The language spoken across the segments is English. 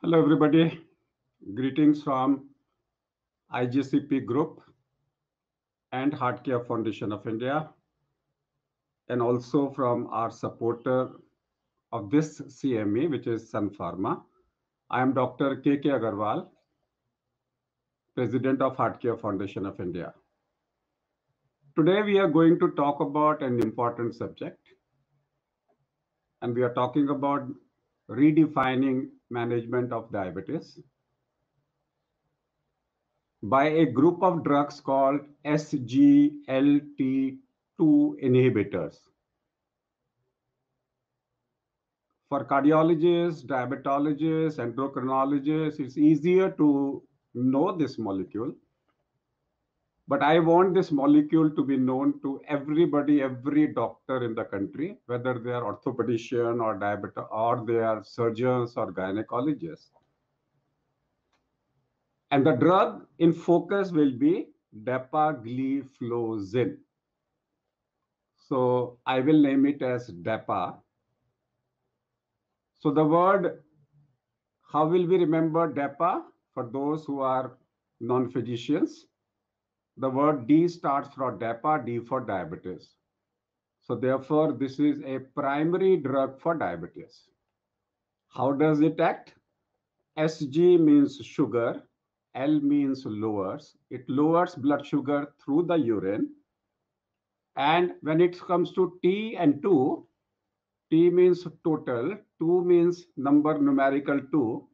Hello, everybody. Greetings from IGCP Group and Heart Care Foundation of India, and also from our supporter of this CME, which is Sun Pharma. I am Dr. K.K. Agarwal, President of Heart Care Foundation of India. Today, we are going to talk about an important subject, and we are talking about redefining management of diabetes by a group of drugs called SGLT2 inhibitors. For cardiologists, diabetologists, endocrinologists, it's easier to know this molecule. But I want this molecule to be known to everybody, every doctor in the country, whether they are orthopedician or diabetic, or they are surgeons or gynecologists. And the drug in focus will be dapagliflozin. So I will name it as DAPA. So the word, how will we remember DAPA for those who are non-physicians? The word D starts for DAPA, D for diabetes. So therefore, this is a primary drug for diabetes. How does it act? SG means sugar, L means lowers. It lowers blood sugar through the urine. And when it comes to T and 2, T means total, 2 means number numerical 2.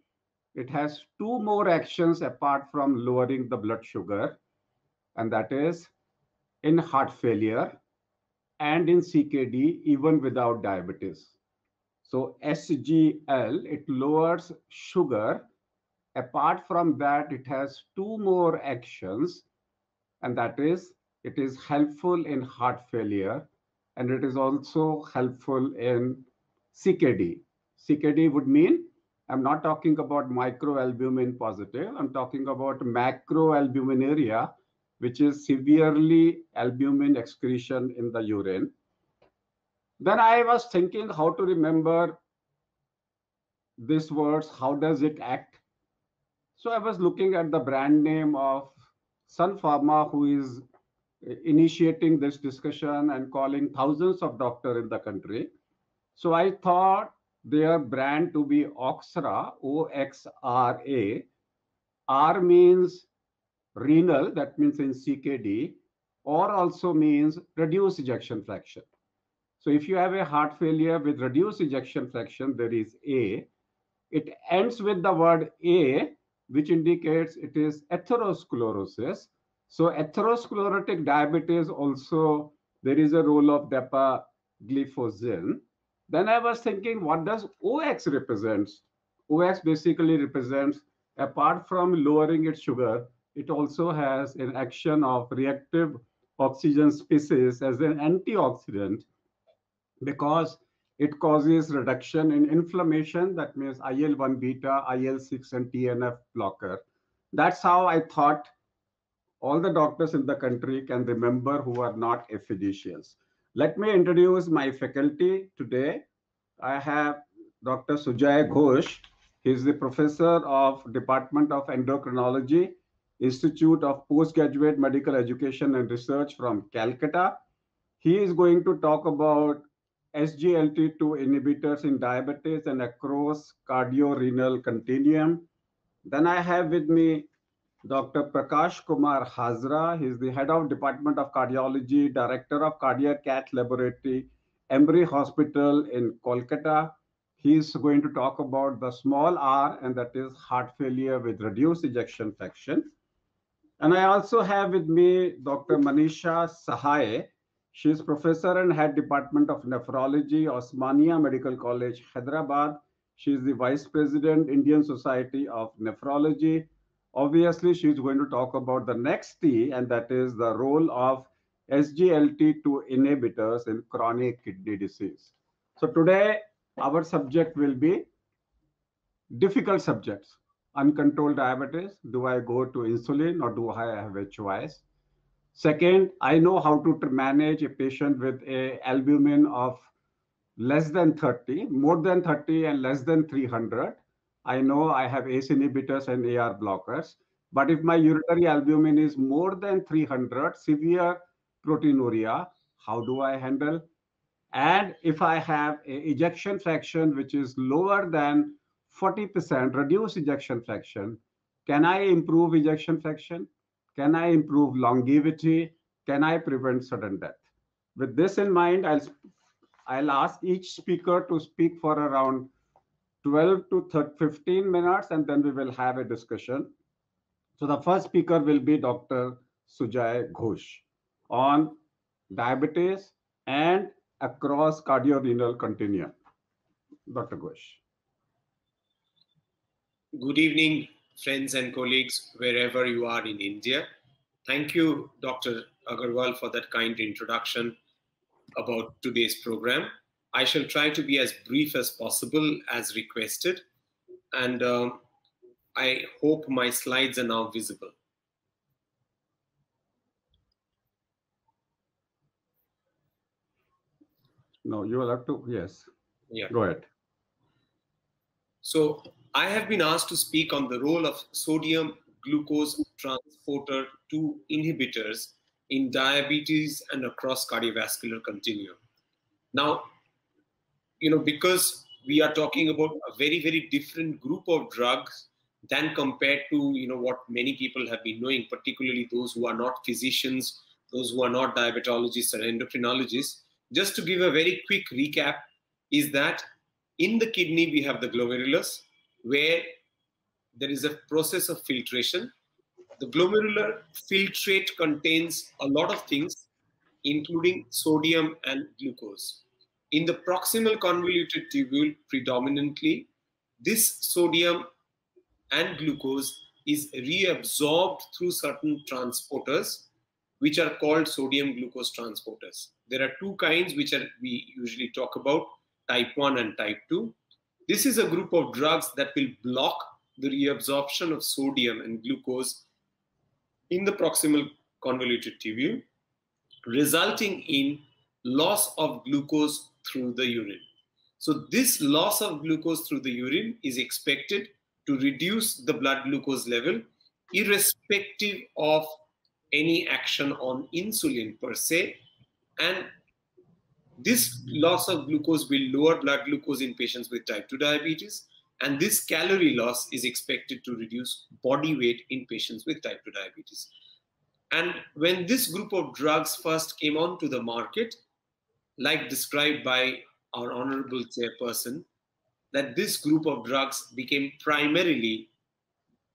It has two more actions apart from lowering the blood sugar, and that is in heart failure and in CKD, even without diabetes. So SGL, it lowers sugar. Apart from that, it has two more actions, and that is it is helpful in heart failure, and it is also helpful in CKD. CKD would mean I'm not talking about microalbumin positive, I'm talking about macroalbuminuria, which is severely albumin excretion in the urine. Then I was thinking how to remember these words, how does it act? So I was looking at the brand name of Sun Pharma, who is initiating this discussion and calling thousands of doctors in the country. So I thought their brand to be Oxra, O-X-R-A. R means renal, that means in CKD, or also means reduced ejection fraction. So if you have a heart failure with reduced ejection fraction, there is A. It ends with the word A, which indicates it is atherosclerosis. So atherosclerotic diabetes also, there is a role of dapagliflozin. Then I was thinking, what does OX represents? OX basically represents, apart from lowering its sugar, it also has an action of reactive oxygen species as an antioxidant, because it causes reduction in inflammation. That means IL-1 beta, IL-6, and TNF blocker. That's how I thought all the doctors in the country can remember who are not physicians. Let me introduce my faculty today. I have Dr. Sujay Ghosh. He is the professor of Department of Endocrinology, Institute of Postgraduate Medical Education and Research from Calcutta. He is going to talk about SGLT2 inhibitors in diabetes and across cardiorenal continuum. Then I have with me Dr. Prakash Kumar Hazra. He is the head of Department of Cardiology, Director of Cardiac Cath Laboratory, Emory Hospital in Kolkata. He is going to talk about the small r, and that is heart failure with reduced ejection fraction. And I also have with me Dr. Manisha Sahai. She is professor and head department of nephrology, Osmania Medical College, Hyderabad. She is the vice president, Indian Society of Nephrology. Obviously, she is going to talk about the next T, and that is the role of SGLT2 inhibitors in chronic kidney disease. So today, our subject will be difficult subjects. Uncontrolled diabetes. Do I go to insulin or do I have a choice? Second, I know how to manage a patient with a albumin of less than 30, more than 30 and less than 300. I know I have ACE inhibitors and AR blockers, but if my urinary albumin is more than 300, severe proteinuria, how do I handle? And if I have a ejection fraction which is lower than 40%, reduced ejection fraction, can I improve ejection fraction? Can I improve longevity? Can I prevent sudden death? With this in mind, I'll ask each speaker to speak for around 12 to 15 minutes, and then we will have a discussion. So the first speaker will be Dr. Sujay Ghosh on diabetes and across cardiorenal continuum. Dr. Ghosh. Good evening, friends and colleagues, wherever you are in India. Thank you, Dr. Agarwal, for that kind introduction about today's program. I shall try to be as brief as possible as requested, and I hope my slides are now visible. No, you will have to, yes. Yeah. Go ahead. So I have been asked to speak on the role of sodium glucose transporter 2 inhibitors in diabetes and across cardiovascular continuum. Now, because we are talking about a very, very different group of drugs than compared to, what many people have been knowing, particularly those who are not physicians, those who are not diabetologists or endocrinologists. Just to give a very quick recap is that in the kidney, we have the glomerulus, where there is a process of filtration. The glomerular filtrate contains a lot of things, including sodium and glucose. In the proximal convoluted tubule, predominantly, this sodium and glucose is reabsorbed through certain transporters, which are called sodium glucose transporters. There are two kinds which we usually talk about, type 1 and type 2. This is a group of drugs that will block the reabsorption of sodium and glucose in the proximal convoluted tubule, resulting in loss of glucose through the urine. So this loss of glucose through the urine is expected to reduce the blood glucose level, irrespective of any action on insulin per se. And this loss of glucose will lower blood glucose in patients with type 2 diabetes. And this calorie loss is expected to reduce body weight in patients with type 2 diabetes. And when this group of drugs first came onto the market, like described by our honorable chairperson, that this group of drugs became primarily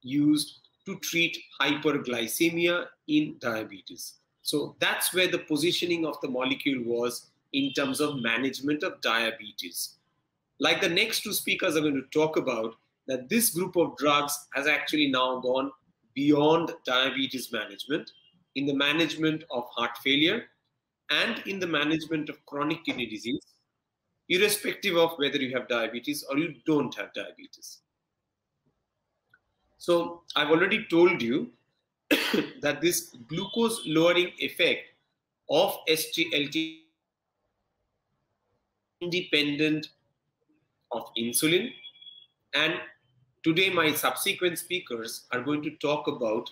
used to treat hyperglycemia in diabetes. So that's where the positioning of the molecule was in terms of management of diabetes. Like the next two speakers are going to talk about, that this group of drugs has actually now gone beyond diabetes management in the management of heart failure and in the management of chronic kidney disease, irrespective of whether you have diabetes or you don't have diabetes. So I've already told you that this glucose lowering effect of SGLT independent of insulin. And today my subsequent speakers are going to talk about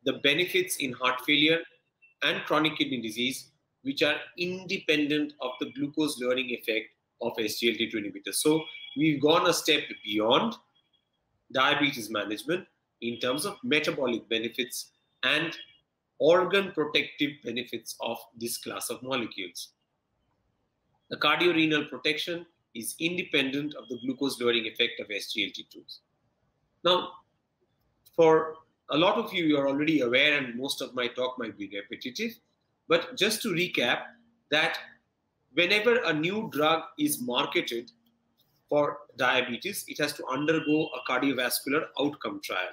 the benefits in heart failure and chronic kidney disease, which are independent of the glucose lowering effect of SGLT2 inhibitors. So we've gone a step beyond diabetes management in terms of metabolic benefits and organ protective benefits of this class of molecules. The cardiorenal protection is independent of the glucose lowering effect of SGLT2s. Now, for a lot of you, you're already aware, and most of my talk might be repetitive, but just to recap, that whenever a new drug is marketed for diabetes, it has to undergo a cardiovascular outcome trial.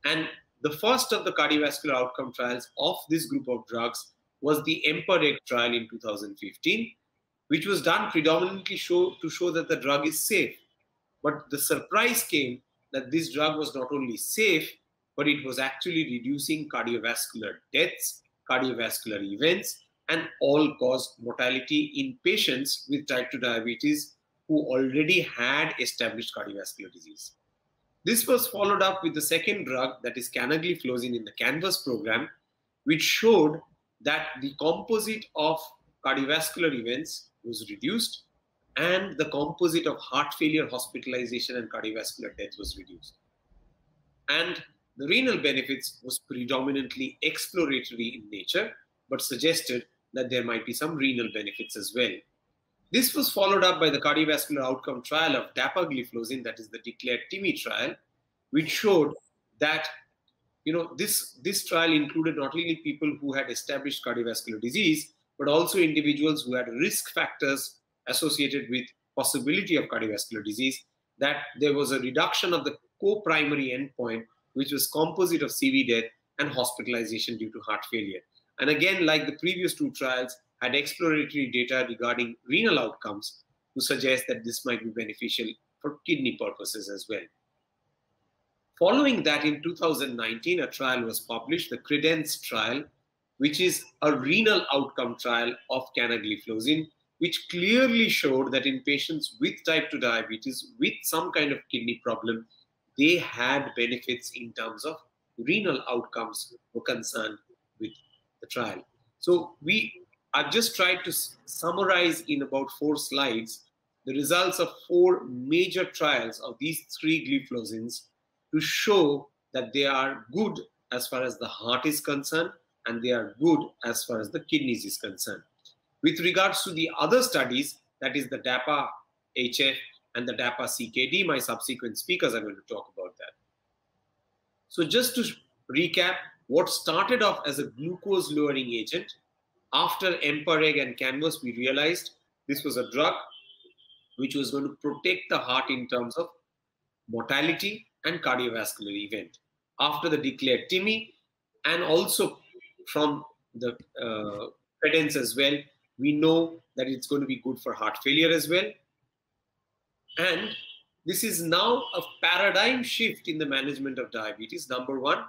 And the first of the cardiovascular outcome trials of this group of drugs was the EMPA-REG trial in 2015, which was done predominantly to show that the drug is safe. But the surprise came that this drug was not only safe, but it was actually reducing cardiovascular deaths, cardiovascular events, and all-cause mortality in patients with type 2 diabetes who already had established cardiovascular disease. This was followed up with the second drug, that is canagliflozin, in the CANVAS program, which showed that the composite of cardiovascular events was reduced and the composite of heart failure, hospitalization, and cardiovascular death was reduced. And the renal benefits was predominantly exploratory in nature, but suggested that there might be some renal benefits as well. This was followed up by the cardiovascular outcome trial of dapagliflozin, that is the DECLARE TIMI trial, which showed that this trial included not only people who had established cardiovascular disease, but also individuals who had risk factors associated with possibility of cardiovascular disease, that there was a reduction of the co-primary endpoint, which was composite of CV death and hospitalization due to heart failure. And again, like the previous two trials, had exploratory data regarding renal outcomes to suggest that this might be beneficial for kidney purposes as well. Following that, in 2019, a trial was published, the CREDENCE trial, which is a renal outcome trial of canagliflozin, which clearly showed that in patients with type 2 diabetes with some kind of kidney problem, they had benefits in terms of renal outcomes were concerned with the trial. So I've just tried to summarize in about 4 slides the results of 4 major trials of these 3 gliflozins to show that they are good as far as the heart is concerned and they are good as far as the kidneys is concerned. With regards to the other studies, that is the DAPA-HF and the DAPA-CKD, my subsequent speakers are going to talk about that. So just to recap, what started off as a glucose-lowering agent, after EMPA-REG and CANVAS, we realized this was a drug which was going to protect the heart in terms of mortality and cardiovascular event. After the DECLARE TIMI, and also from the CREDENCE as well, we know that it's going to be good for heart failure as well. And this is now a paradigm shift in the management of diabetes. Number one,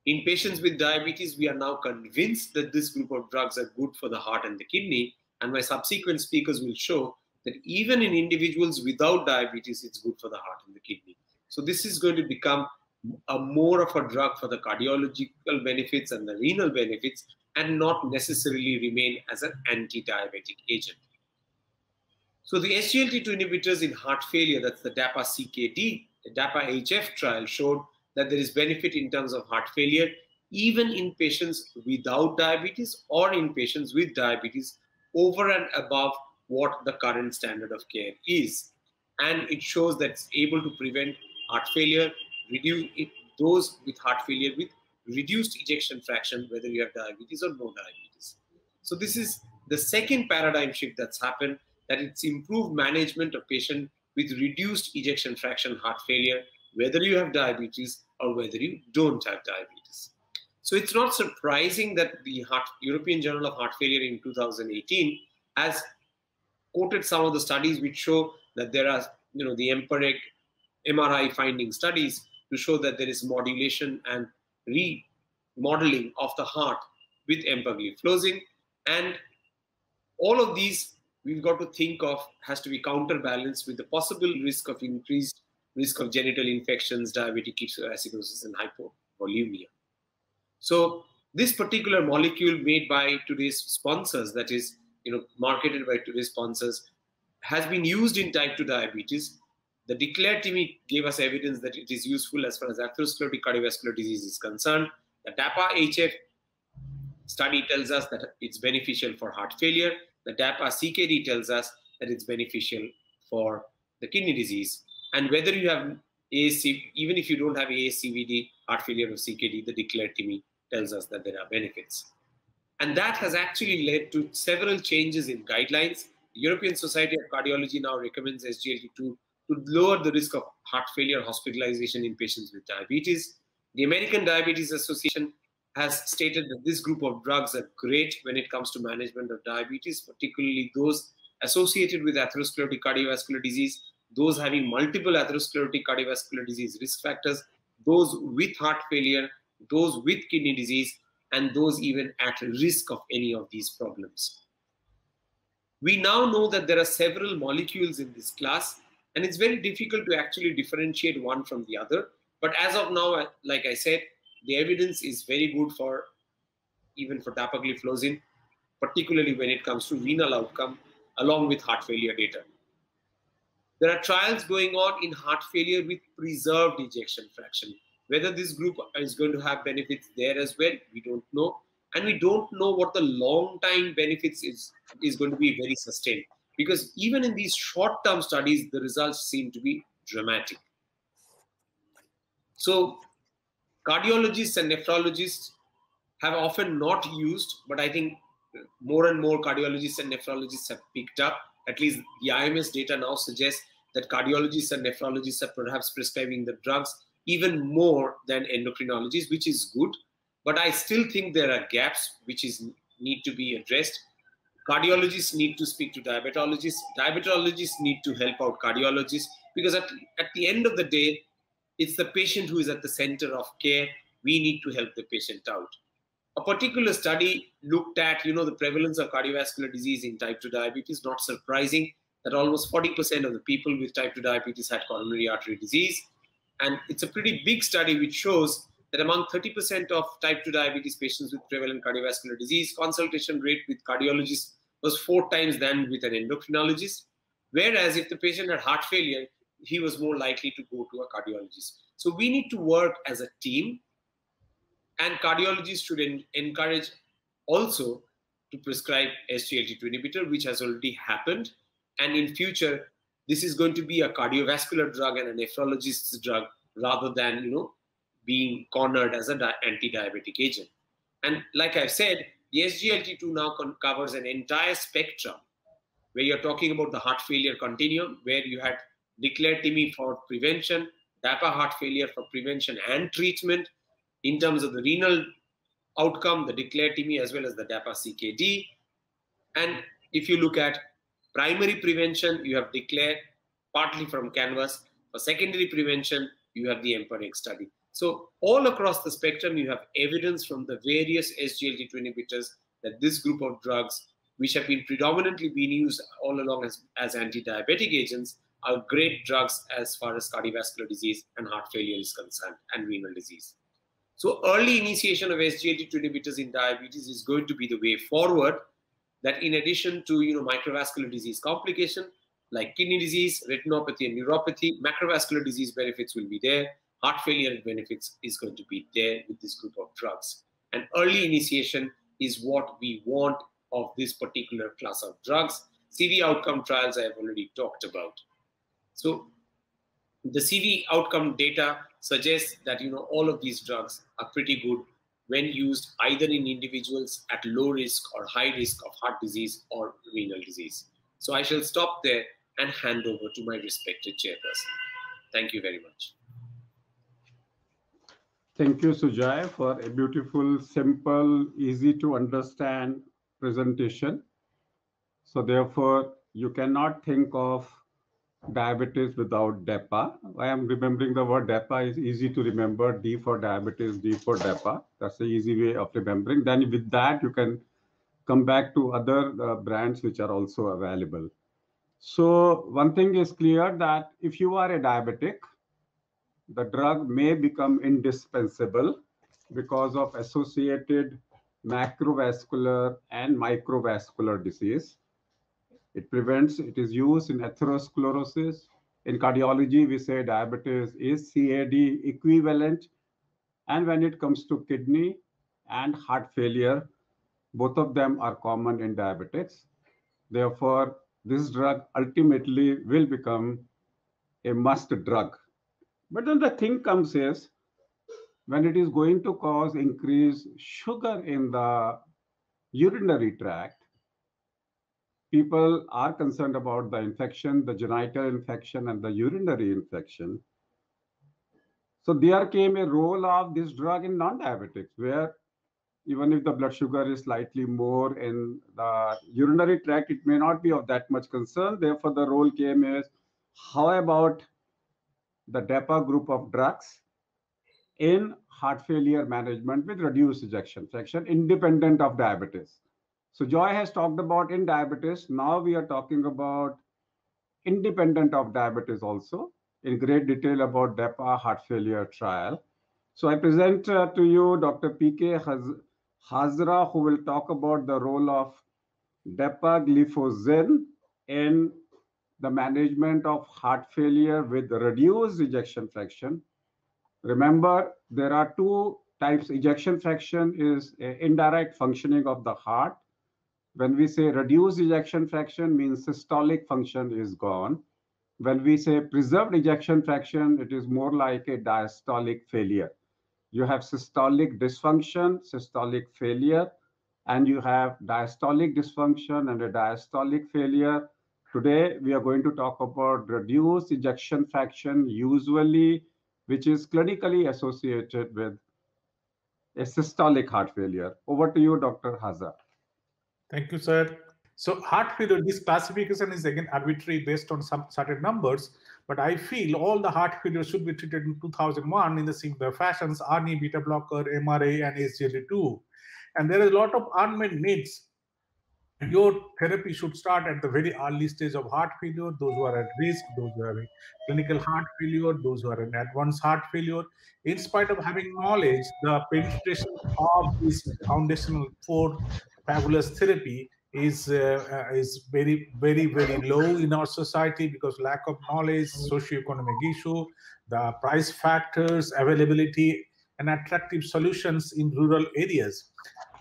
in patients with diabetes, we are now convinced that this group of drugs are good for the heart and the kidney. And my subsequent speakers will show that even in individuals without diabetes, it's good for the heart and the kidney. So this is going to become more of a drug for the cardiological benefits and the renal benefits, and not necessarily remain as an anti-diabetic agent. So the SGLT2 inhibitors in heart failure, that's the DAPA-CKD, the DAPA-HF trial, showed that there is benefit in terms of heart failure, even in patients without diabetes or in patients with diabetes, over and above what the current standard of care is. And it shows that it's able to prevent heart failure, reduce those with heart failure with reduced ejection fraction, whether you have diabetes or no diabetes. So this is the second paradigm shift that's happened, that it's improved management of patient with reduced ejection fraction heart failure, whether you have diabetes or whether you don't have diabetes. So it's not surprising that the European Journal of Heart Failure in 2018 has quoted some of the studies which show that there are, the EMPA-REG MRI finding studies to show that there is modulation and remodeling of the heart with empagliflozin. And all of these we've got to think of has to be counterbalanced with the possible risk of increased risk of genital infections, diabetic ketoacidosis, and hypovolemia. So this particular molecule made by today's sponsors, that is, marketed by today's sponsors, has been used in type 2 diabetes. The DECLARE TIMI gave us evidence that it is useful as far as atherosclerotic cardiovascular disease is concerned. The DAPA-HF study tells us that it's beneficial for heart failure. The DAPA-CKD tells us that it's beneficial for the kidney disease. And whether you have ASC, even if you don't have ASCVD, heart failure, or CKD, the DECLARE TIMI tells us that there are benefits. And that has actually led to several changes in guidelines. The European Society of Cardiology now recommends SGLT2 to lower the risk of heart failure hospitalization in patients with diabetes. The American Diabetes Association has stated that this group of drugs are great when it comes to management of diabetes, particularly those associated with atherosclerotic cardiovascular disease, those having multiple atherosclerotic cardiovascular disease risk factors, those with heart failure, those with kidney disease, and those even at risk of any of these problems. We now know that there are several molecules in this class, And it's very difficult to actually differentiate one from the other. But as of now, like I said, the evidence is very good for even for dapagliflozin, particularly when it comes to renal outcome, along with heart failure data. There are trials going on in heart failure with preserved ejection fraction. Whether this group is going to have benefits there as well, we don't know. And we don't know what the long-time benefits is going to be very sustained. Because even in these short-term studies, the results seem to be dramatic. So cardiologists and nephrologists have often not used, but I think more and more cardiologists and nephrologists have picked up. At least the IMS data now suggests that cardiologists and nephrologists are perhaps prescribing the drugs even more than endocrinologists, which is good. But I still think there are gaps which need to be addressed. Cardiologists need to speak to diabetologists. Diabetologists need to help out cardiologists, because at the end of the day, it's the patient who is at the center of care. We need to help the patient out. A particular study looked at, the prevalence of cardiovascular disease in type 2 diabetes. Not surprising that almost 40% of the people with type 2 diabetes had coronary artery disease. And it's a pretty big study which shows that among 30% of type 2 diabetes patients with prevalent cardiovascular disease, consultation rate with cardiologists was 4 times than with an endocrinologist. Whereas if the patient had heart failure, he was more likely to go to a cardiologist. So we need to work as a team. And cardiologists should encourage also to prescribe SGLT2 inhibitor, which has already happened. And in future, this is going to be a cardiovascular drug and a nephrologist's drug rather than, being cornered as an anti-diabetic agent. And like I've said, the SGLT2 now covers an entire spectrum where you're talking about the heart failure continuum, where you had declared TIMI for prevention, DAPA heart failure for prevention and treatment. In terms of the renal outcome, the declared TIMI as well as the DAPA CKD. And if you look at primary prevention, you have declared partly from Canvas. For secondary prevention, you have the EMPERIC study. So all across the spectrum, you have evidence from the various SGLT2 inhibitors that this group of drugs, which have been predominantly being used all along as anti-diabetic agents, are great drugs as far as cardiovascular disease and heart failure is concerned, and renal disease. So early initiation of SGLT2 inhibitors in diabetes is going to be the way forward, that in addition to microvascular disease complication like kidney disease, retinopathy and neuropathy, macrovascular disease benefits will be there. Heart failure benefits is going to be there with this group of drugs. And early initiation is what we want of this particular class of drugs. CV outcome trials I have already talked about. So the CV outcome data suggests that all of these drugs are pretty good when used either in individuals at low risk or high risk of heart disease or renal disease. So I shall stop there and hand over to my respected chairperson. Thank you very much. Thank you, Sujay, for a beautiful, simple, easy to understand presentation. So therefore, you cannot think of diabetes without DAPA. I am remembering the word DAPA is easy to remember. D for diabetes, D for DAPA. That's the easy way of remembering. Then with that, you can come back to other brands which are also available. So one thing is clear, that if you are a diabetic, the drug may become indispensable because of associated macrovascular and microvascular disease. It is used in atherosclerosis. In cardiology, we say diabetes is CAD equivalent. And when it comes to kidney and heart failure, both of them are common in diabetics. Therefore, this drug ultimately will become a must drug. But then the thing comes is, when it is going to cause increased sugar in the urinary tract, people are concerned about the infection, the genital infection and the urinary infection. So there came a role of this drug in non-diabetics, where even if the blood sugar is slightly more in the urinary tract, it may not be of that much concern. Therefore, the role came is, how about the DAPA group of drugs in heart failure management with reduced ejection fraction, independent of diabetes? So Joy has talked about in diabetes. Now we are talking about independent of diabetes also in great detail about DEPA heart failure trial. So I present to you Dr. P.K. Hazra, who will talk about the role of dapagliflozin in the management of heart failure with reduced ejection fraction. Remember, there are two types. Ejection fraction is indirect functioning of the heart. When we say reduced ejection fraction, means systolic function is gone. When we say preserved ejection fraction, it is more like a diastolic failure. You have systolic dysfunction, systolic failure, and you have diastolic dysfunction and a diastolic failure. Today, we are going to talk about reduced ejection fraction, usually, which is clinically associated with a systolic heart failure. Over to you, Dr. Hazra. Thank you, sir. So heart failure, this classification is again arbitrary based on some certain numbers, but I feel all the heart failure should be treated in 2001 in the similar fashions, ARNI, beta blocker, MRA, and SGLT2. And there is a lot of unmet needs. Your therapy should start at the very early stage of heart failure, those who are at risk, those who have a clinical heart failure, those who are in advanced heart failure. In spite of having knowledge, the penetration of this foundational four fabulous therapy is very, very, very low in our society because lack of knowledge, socioeconomic issue, the price factors, availability, and attractive solutions in rural areas.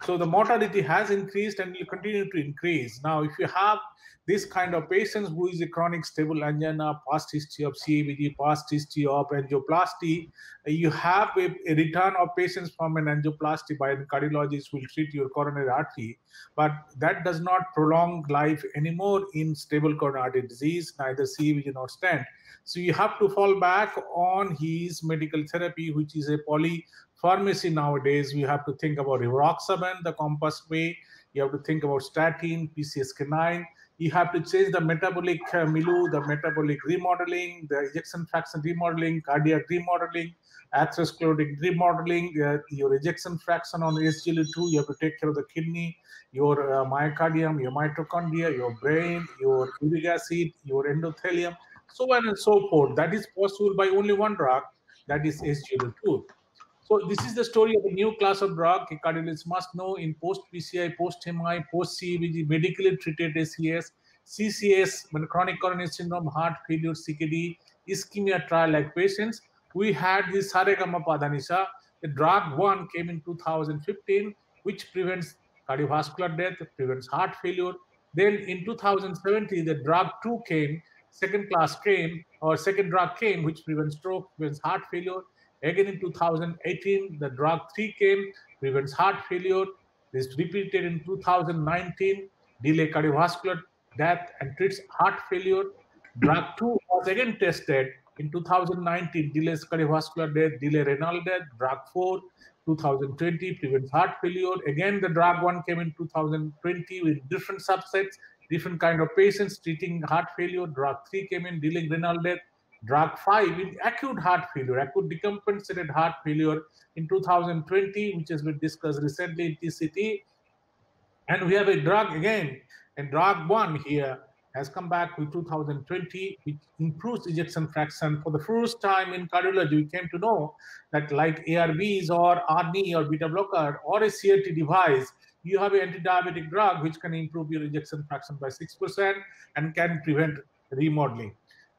So the mortality has increased and will continue to increase. Now, if you have this kind of patients who is a chronic stable angina, past history of CABG, past history of angioplasty, you have a return of patients from an angioplasty by a cardiologist who will treat your coronary artery, but that does not prolong life anymore in stable coronary artery disease, neither CABG nor stent. So you have to fall back on his medical therapy, which is a polypharmacy nowadays. We have to think about rivaroxaban, the compass way. You have to think about statin, PCSK9. You have to change the metabolic milieu, the metabolic remodeling, the ejection fraction remodeling, cardiac remodeling, atherosclerotic remodeling, your ejection fraction on SGLT2. You have to take care of the kidney, your myocardium, your mitochondria, your brain, your uric acid, your endothelium, so on and so forth. That is possible by only one drug, that is SGLT2. So this is the story of a new class of drug. Cardiologists must know in post-PCI, post-MI, post-CABG, medically treated SCS, CCS, chronic coronary syndrome, heart failure, CKD, ischemia trial-like patients. We had this Saregama Padanisa. The drug 1 came in 2015, which prevents cardiovascular death, prevents heart failure. Then in 2017, the drug 2 came, second drug came, which prevents stroke, prevents heart failure. Again in 2018, the drug 3 came, prevents heart failure. This repeated in 2019, delay cardiovascular death and treats heart failure. Drug 2 was again tested in 2019, delays cardiovascular death, delay renal death. Drug 4, 2020, prevents heart failure. Again, the drug 1 came in 2020 with different subsets, different kind of patients treating heart failure. Drug 3 came in, delaying renal death. Drug 5 in acute heart failure, acute decompensated heart failure in 2020, which has been discussed recently in TCT. And we have a drug again, and drug 1 here has come back with 2020, which improves ejection fraction. For the first time in cardiology, we came to know that like ARBs or ARNI or beta blocker or a CRT device, you have an anti-diabetic drug which can improve your ejection fraction by 6% and can prevent remodeling.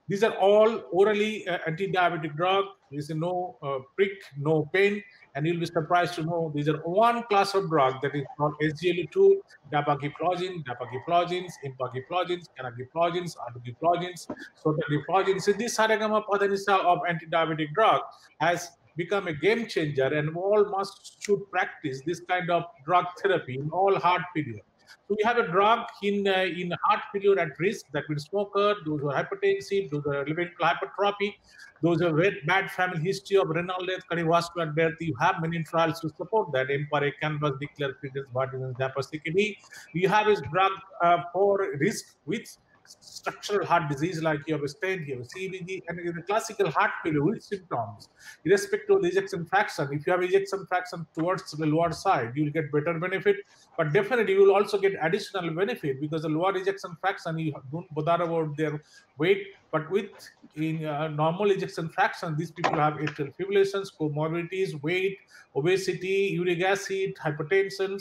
These are all orally anti-diabetic drug. There is no prick, no pain, and you'll be surprised to know these are one class of drug that is called SGLT2, dapagliflozin, dapagliflozins, empagliflozins, canagliflozins, artegliflozins, sotagliflozins. So this Saregama Padanisa of anti-diabetic drug has become a game changer, and all should practice this kind of drug therapy in all heart failure. So we have a drug in heart failure at risk, that means smoker, those who are hypertensive, those who are living hypertrophy, those who have bad family history of renal death, cardiovascular death. You have many trials to support that. EMPARE, CANVAS, DECLARE, CREDENCE, VARTISANS, DAPA, CKD. You have this drug for risk with structural heart disease like you have a stent, you have a CVD, and you have a classical heart failure with symptoms, irrespective of the ejection fraction. If you have ejection fraction towards the lower side, you will get better benefit, but definitely you will also get additional benefit because the lower ejection fraction, you don't bother about their weight, but with normal ejection fraction, these people have atrial fibrillations, comorbidities, weight, obesity, uric acid, hypertension.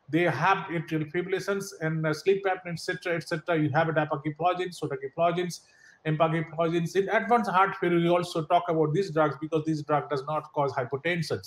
They have atrial fibrillations and sleep apnea, etc., etc. You have dapagliflozin, sotagliflozin, empagliflozin. In advanced heart failure, we also talk about these drugs because this drug does not cause hypertension.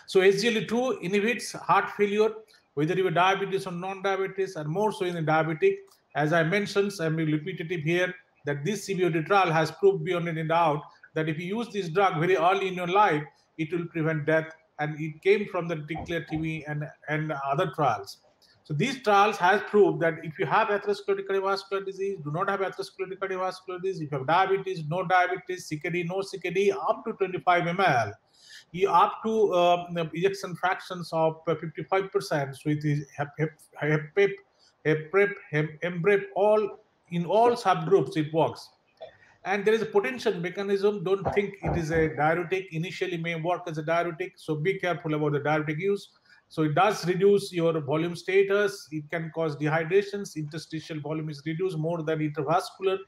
So SGLT2 inhibits heart failure, whether you have diabetes or non-diabetes, and more so in the diabetic. As I mentioned, I'm repetitive here, that this CVOT trial has proved beyond any doubt that if you use this drug very early in your life, it will prevent death. And it came from the DECLARE TV and other trials. So these trials has proved that if you have atherosclerotic cardiovascular disease, do not have atherosclerotic cardiovascular disease, if you have diabetes, no diabetes, CKD, no CKD, up to 25 ml, you up to ejection fractions of 55%. So it is HEPREP, MBREP, all in all subgroups it works. And there is a potential mechanism. Don't think it is a diuretic. Initially may work as a diuretic, so be careful about the diuretic use. So it does reduce your volume status. It can cause dehydrations. Interstitial volume is reduced more than intravascular.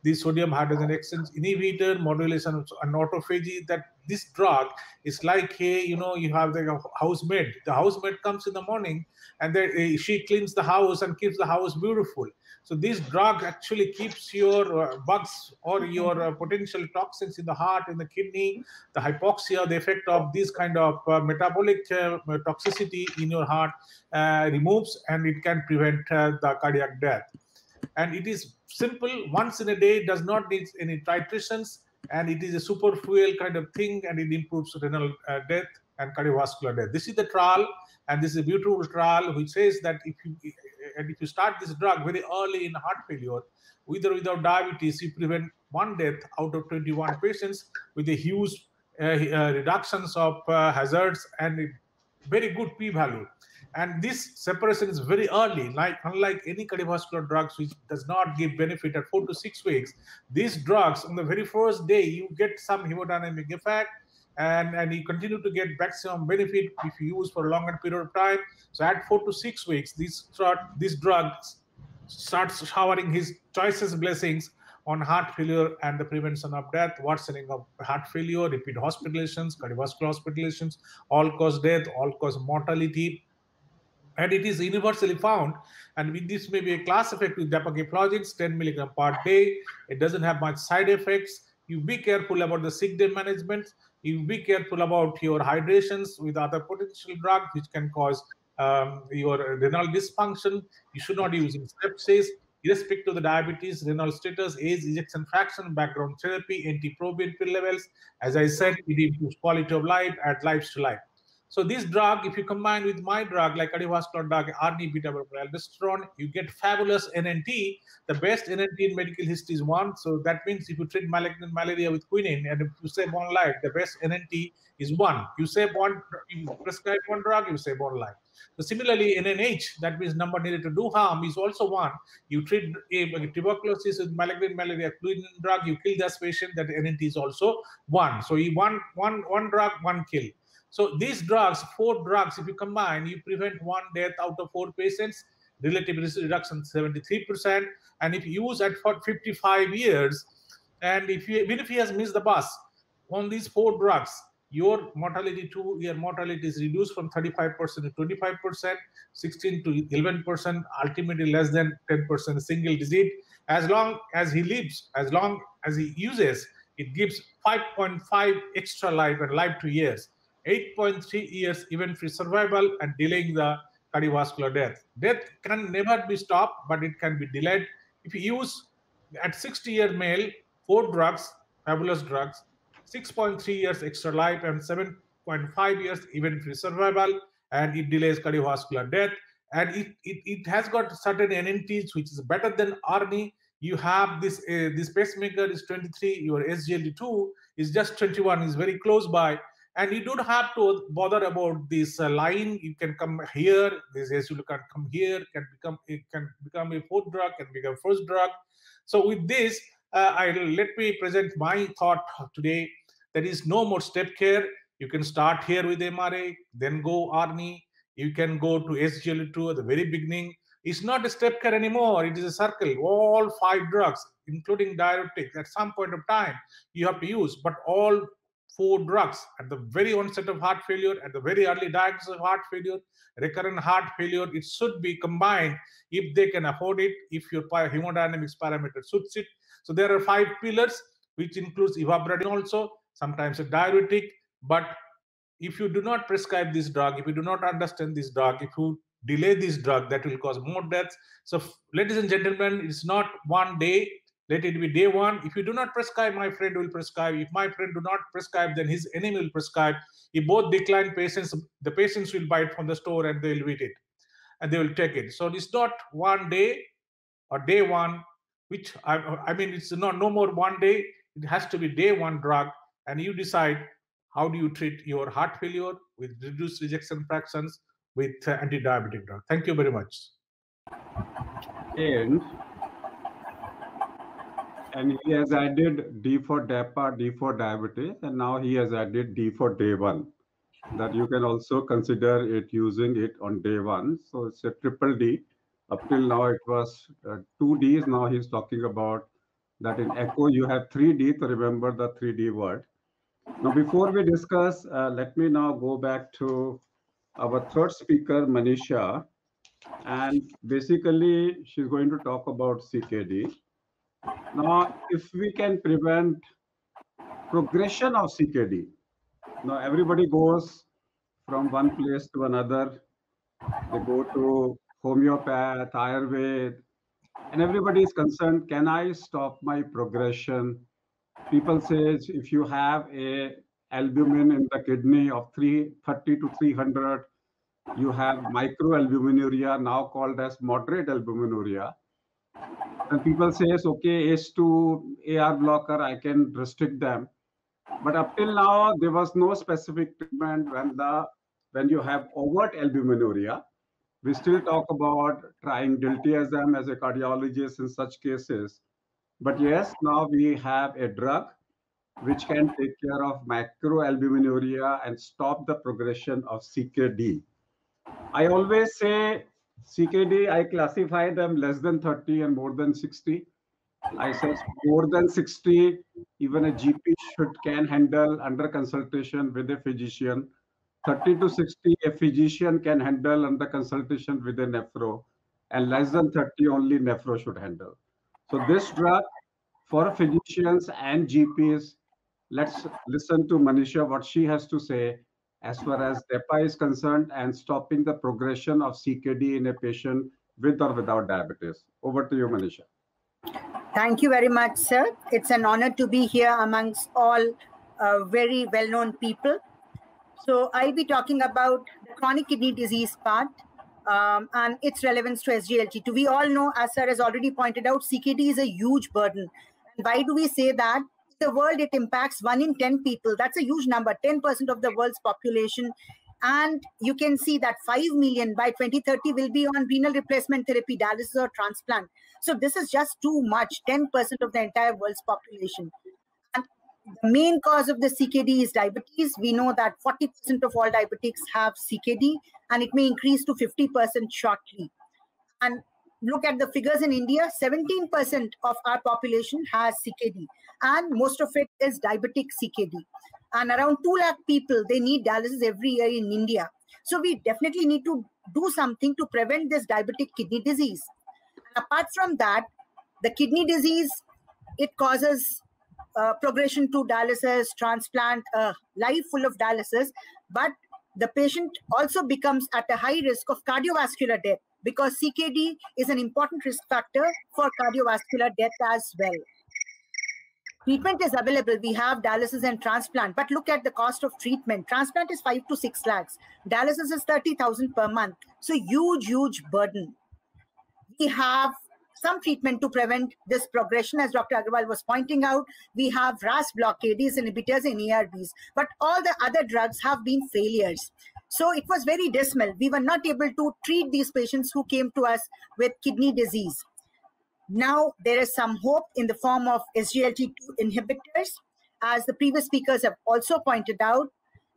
The sodium hydrogen exchange inhibitor, modulation of autophagy. That this drug is like, hey, you know, you have the housemaid. The housemaid comes in the morning and she cleans the house and keeps the house beautiful. So this drug actually keeps your bugs or your potential toxins in the heart, in the kidney, the hypoxia, the effect of this kind of metabolic toxicity in your heart removes, and it can prevent the cardiac death. And it is simple, once in a day, does not need any titrations, and it is a super fuel kind of thing, and it improves renal death and cardiovascular death. This is the trial, and this is a beautiful trial which says that if you start this drug very early in heart failure, with or without diabetes, you prevent one death out of 21 patients with a huge reductions of hazards and very good p-value. And this separation is very early, unlike any cardiovascular drugs which does not give benefit at 4 to 6 weeks. These drugs, on the very first day, you get some hemodynamic effect, and you continue to get maximum benefit if you use for a longer period of time. So at 4 to 6 weeks, this drug starts showering his choicest blessings on heart failure and the prevention of death, worsening of heart failure, repeat hospitalizations, cardiovascular hospitalizations, all-cause death, all-cause mortality. And it is universally found, and with this may be a class effect with dapagliflozin, 10 milligram per day. It doesn't have much side effects. You be careful about the sick day management. You be careful about your hydrations with other potential drugs which can cause your renal dysfunction. You should not use sepsis, irrespective of the diabetes, renal status, age, ejection fraction, background therapy, NT-proBNP levels. As I said, it improves quality of life, adds lives to life. So this drug, if you combine with my drug, like cardiovascular drug, ARNI beta-aldosterone, you get fabulous NNT. The best NNT in medical history is 1. So that means if you treat malignant malaria with quinine, and if you save one life, the best NNT is 1. You save one, you prescribe one drug, you save one life. So similarly, NNH, that means number needed to do harm, is also 1. You treat tuberculosis with malignant malaria quinine drug, you kill this patient, that NNT is also 1. So you one drug, 1 kill. So these drugs, 4 drugs, if you combine, you prevent 1 death out of 4 patients, relative risk reduction 73%. And if you use it for 55 years, and even if he has missed the bus on these 4 drugs, your mortality, 2-year mortality is reduced from 35% to 25%, 16 to 11%, ultimately less than 10% single digit. As long as he lives, as long as he uses, it gives 5.5 extra life and life to years. 8.3 years event-free survival and delaying the cardiovascular death. Death can never be stopped, but it can be delayed. If you use at 60-year male, 4 drugs, fabulous drugs, 6.3 years extra life and 7.5 years event-free survival, and it delays cardiovascular death. And it has got certain NNTs, which is better than ARNI. You have this pacemaker is 23, your SGLT2 is just 21, is very close by. And you don't have to bother about this line. You can come here. This SGLT can come here. It can become a fourth drug. Can become first drug. So with this, let me present my thought today. There is no more step care. You can start here with MRA, then go ARNI. You can go to SGLT2 at the very beginning. It's not a step care anymore. It is a circle. All 5 drugs, including diuretics, at some point of time you have to use, but all 4 drugs at the very onset of heart failure, at the very early diagnosis of heart failure, recurrent heart failure, it should be combined if they can afford it, if your hemodynamics parameter suits it. So there are 5 pillars, which includes ivabradine also, sometimes a diuretic. But if you do not prescribe this drug, if you do not understand this drug, if you delay this drug, that will cause more deaths. So ladies and gentlemen, it's not one day. Let it be day one. If you do not prescribe, my friend will prescribe. If my friend do not prescribe, then his enemy will prescribe. If both decline patients, the patients will buy it from the store and they will eat it and they will take it. So it's not one day or day one, which I mean, it's no more one day. It has to be day one drug, and you decide how do you treat your heart failure with reduced rejection fractions with anti-diabetic drug. Thank you very much. And he has added D for DAPA, D for diabetes, and now he has added D for day one. That you can also consider it using it on day one. So it's a triple D. Up till now it was 2 Ds. Now he's talking about that in echo you have 3D to remember the 3D word. Now before we discuss, let me now go back to our third speaker, Manisha. And basically she's going to talk about CKD. Now, if we can prevent progression of CKD, now everybody goes from one place to another. They go to homeopath, Ayurveda, and everybody is concerned, can I stop my progression? People say if you have a albumin in the kidney of 330 to 300, you have microalbuminuria, now called as moderate albuminuria. And people say, okay, ACE2 AR blocker, I can restrict them. But up till now, there was no specific treatment when you have overt albuminuria. We still talk about trying diltiazem as a cardiologist in such cases. But yes, now we have a drug which can take care of macroalbuminuria and stop the progression of CKD. I always say CKD, I classify them less than 30 and more than 60. I said more than 60, even a GP can handle under consultation with a physician. 30 to 60, a physician can handle under consultation with a nephro, and less than 30, only nephro should handle. So this drug for physicians and GPs, let's listen to Manisha, what she has to say as far as DAPA is concerned and stopping the progression of CKD in a patient with or without diabetes. Over to you, Manisha. Thank you very much, sir. It's an honor to be here amongst all very well-known people. So I'll be talking about the chronic kidney disease part and its relevance to SGLT2. We all know, as sir has already pointed out, CKD is a huge burden. And why do we say that? In the world, it impacts 1 in 10 people. That's a huge number, 10% of the world's population. And you can see that 5 million by 2030 will be on renal replacement therapy, dialysis or transplant. So this is just too much, 10% of the entire world's population. And the main cause of the CKD is diabetes. We know that 40% of all diabetics have CKD, and it may increase to 50% shortly. And look at the figures in India, 17% of our population has CKD, and most of it is diabetic CKD. And around 2 lakh people, they need dialysis every year in India. So we definitely need to do something to prevent this diabetic kidney disease. And apart from that, the kidney disease, it causes progression to dialysis, transplant, a life full of dialysis, but the patient also becomes at a high risk of cardiovascular death because CKD is an important risk factor for cardiovascular death as well. Treatment is available. We have dialysis and transplant, but look at the cost of treatment. Transplant is 5 to 6 lakhs. Dialysis is 30,000 per month. So huge, huge burden. We have some treatment to prevent this progression. As Dr. Agarwal was pointing out, we have RAS blockades, inhibitors, and ARBs, but all the other drugs have been failures. So it was very dismal. We were not able to treat these patients who came to us with kidney disease. Now there is some hope in the form of SGLT2 inhibitors. As the previous speakers have also pointed out,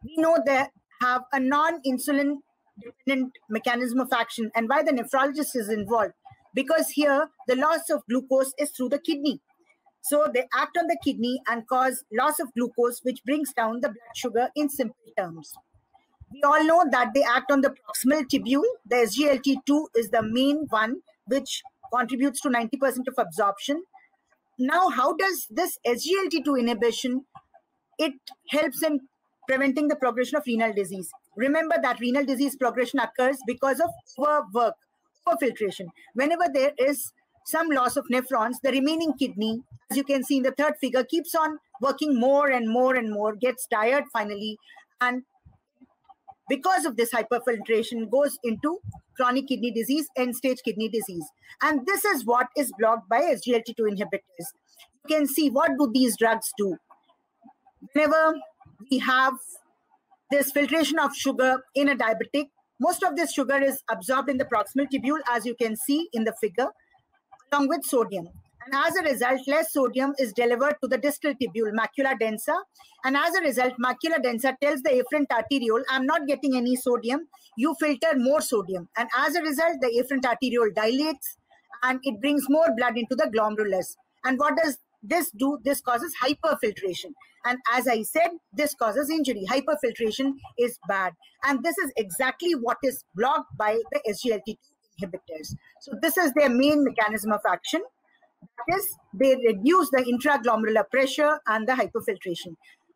we know they have a non-insulin dependent mechanism of action, and why the nephrologist is involved, because here the loss of glucose is through the kidney. So they act on the kidney and cause loss of glucose, which brings down the blood sugar in simple terms. We all know that they act on the proximal tubule. The SGLT2 is the main one, which contributes to 90% of absorption. Now, how does this SGLT2 inhibition, it helps in preventing the progression of renal disease? Remember that renal disease progression occurs because of overwork, overfiltration. Whenever there is some loss of nephrons, the remaining kidney, as you can see in the third figure, keeps on working more and more and more, gets tired finally, and because of this hyperfiltration goes into chronic kidney disease, end-stage kidney disease. And this is what is blocked by SGLT2 inhibitors. You can see, what do these drugs do? Whenever we have this filtration of sugar in a diabetic, most of this sugar is absorbed in the proximal tubule, as you can see in the figure, along with sodium. And as a result, less sodium is delivered to the distal tubule, macula densa. And as a result, macula densa tells the afferent arteriole, I'm not getting any sodium, you filter more sodium. And as a result, the afferent arteriole dilates and it brings more blood into the glomerulus. And what does this do? This causes hyperfiltration. And as I said, this causes injury. Hyperfiltration is bad. And this is exactly what is blocked by the SGLT2 inhibitors. So this is their main mechanism of action. That is, they reduce the intraglomerular pressure and the hyperfiltration.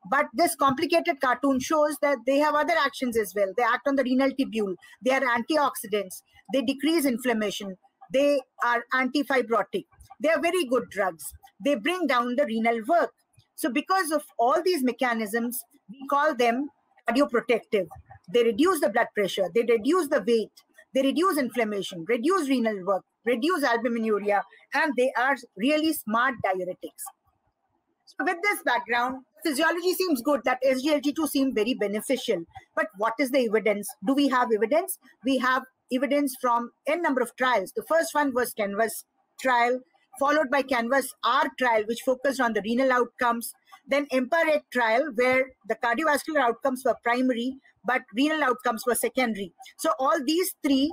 But this complicated cartoon shows that they have other actions as well. They act on the renal tubule. They are antioxidants. They decrease inflammation. They are antifibrotic. They are very good drugs. They bring down the renal work. So because of all these mechanisms, we call them cardioprotective. They reduce the blood pressure. They reduce the weight. They reduce inflammation, reduce renal work, reduce albuminuria, and they are really smart diuretics. So with this background, physiology seems good, that SGLT2 seems very beneficial. But what is the evidence? Do we have evidence? We have evidence from n number of trials. The first one was CANVAS trial, followed by CANVAS-R trial, which focused on the renal outcomes. Then EMPA-REG trial, where the cardiovascular outcomes were primary, but renal outcomes were secondary. So all these three,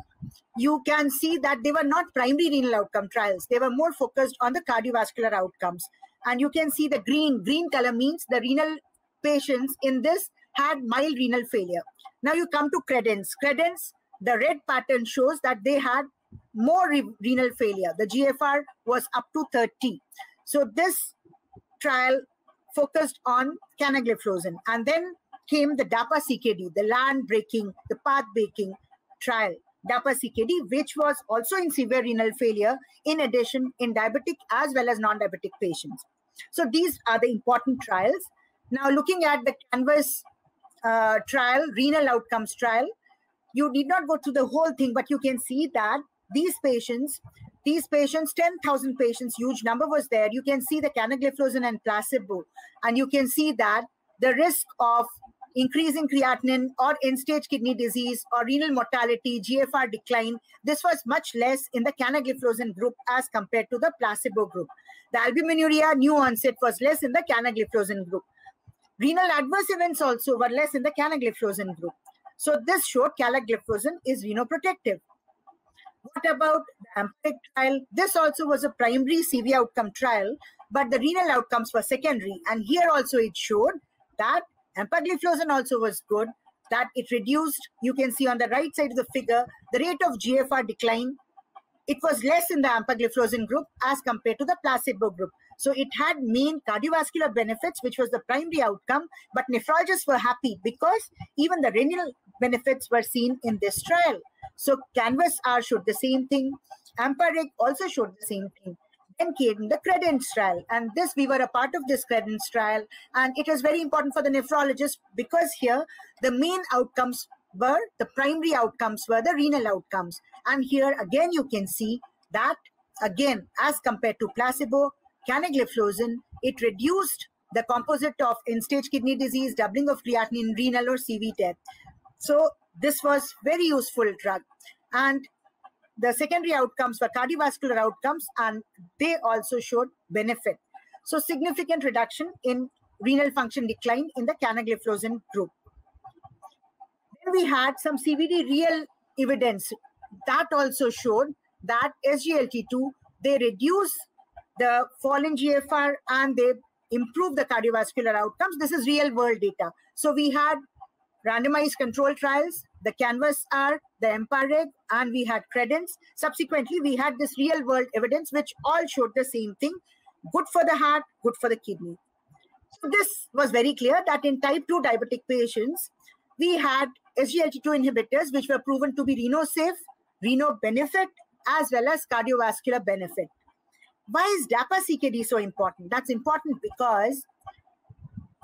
you can see that they were not primary renal outcome trials. They were more focused on the cardiovascular outcomes. And you can see the green color means the renal patients in this had mild renal failure. Now you come to CREDENCE. CREDENCE, the red pattern shows that they had more renal failure. The GFR was up to 30. So this trial focused on canagliflozin. And then came the DAPA-CKD, the land-breaking, the path-breaking trial, DAPA-CKD, which was also in severe renal failure, in addition in diabetic as well as non-diabetic patients. So these are the important trials. Now looking at the CANVAS trial, renal outcomes trial, you need not go through the whole thing, but you can see that these patients, 10,000 patients, huge number was there. You can see the canagliflozin and placebo, and you can see that the risk of increasing creatinine or end-stage kidney disease or renal mortality, GFR decline, this was much less in the canagliflozin group as compared to the placebo group. The albuminuria new onset was less in the canagliflozin group. Renal adverse events also were less in the canagliflozin group. So this showed canagliflozin is renoprotective. What about the EMPA-REG trial? This also was a primary CV outcome trial, but the renal outcomes were secondary. And here also it showed that empagliflozin also was good, that it reduced, you can see on the right side of the figure, the rate of GFR decline. It was less in the empagliflozin group as compared to the placebo group. So it had main cardiovascular benefits, which was the primary outcome, but nephrologists were happy because even the renal benefits were seen in this trial. So CANVAS-R showed the same thing. EMPA-REG also showed the same thing. Then came the CREDENCE trial, and this, we were a part of this CREDENCE trial, and it was very important for the nephrologist because here the main outcomes were, the primary outcomes were the renal outcomes. And here again you can see that again, as compared to placebo, canagliflozin, it reduced the composite of end-stage kidney disease, doubling of creatinine, renal or CV death. So this was very useful drug. And the secondary outcomes were cardiovascular outcomes, and they also showed benefit. So significant reduction in renal function decline in the canagliflozin group. Then we had some CVD real evidence that also showed that SGLT2, they reduce the fall in GFR and they improve the cardiovascular outcomes. This is real world data. So we had randomized control trials, the CANVAS-R, the EMPA-REG, and we had CREDENCE. Subsequently, we had this real world evidence which all showed the same thing: good for the heart, good for the kidney. So this was very clear that in type 2 diabetic patients, we had SGLT2 inhibitors which were proven to be reno-safe, reno-benefit, as well as cardiovascular benefit. Why is DAPA-CKD so important? That's important because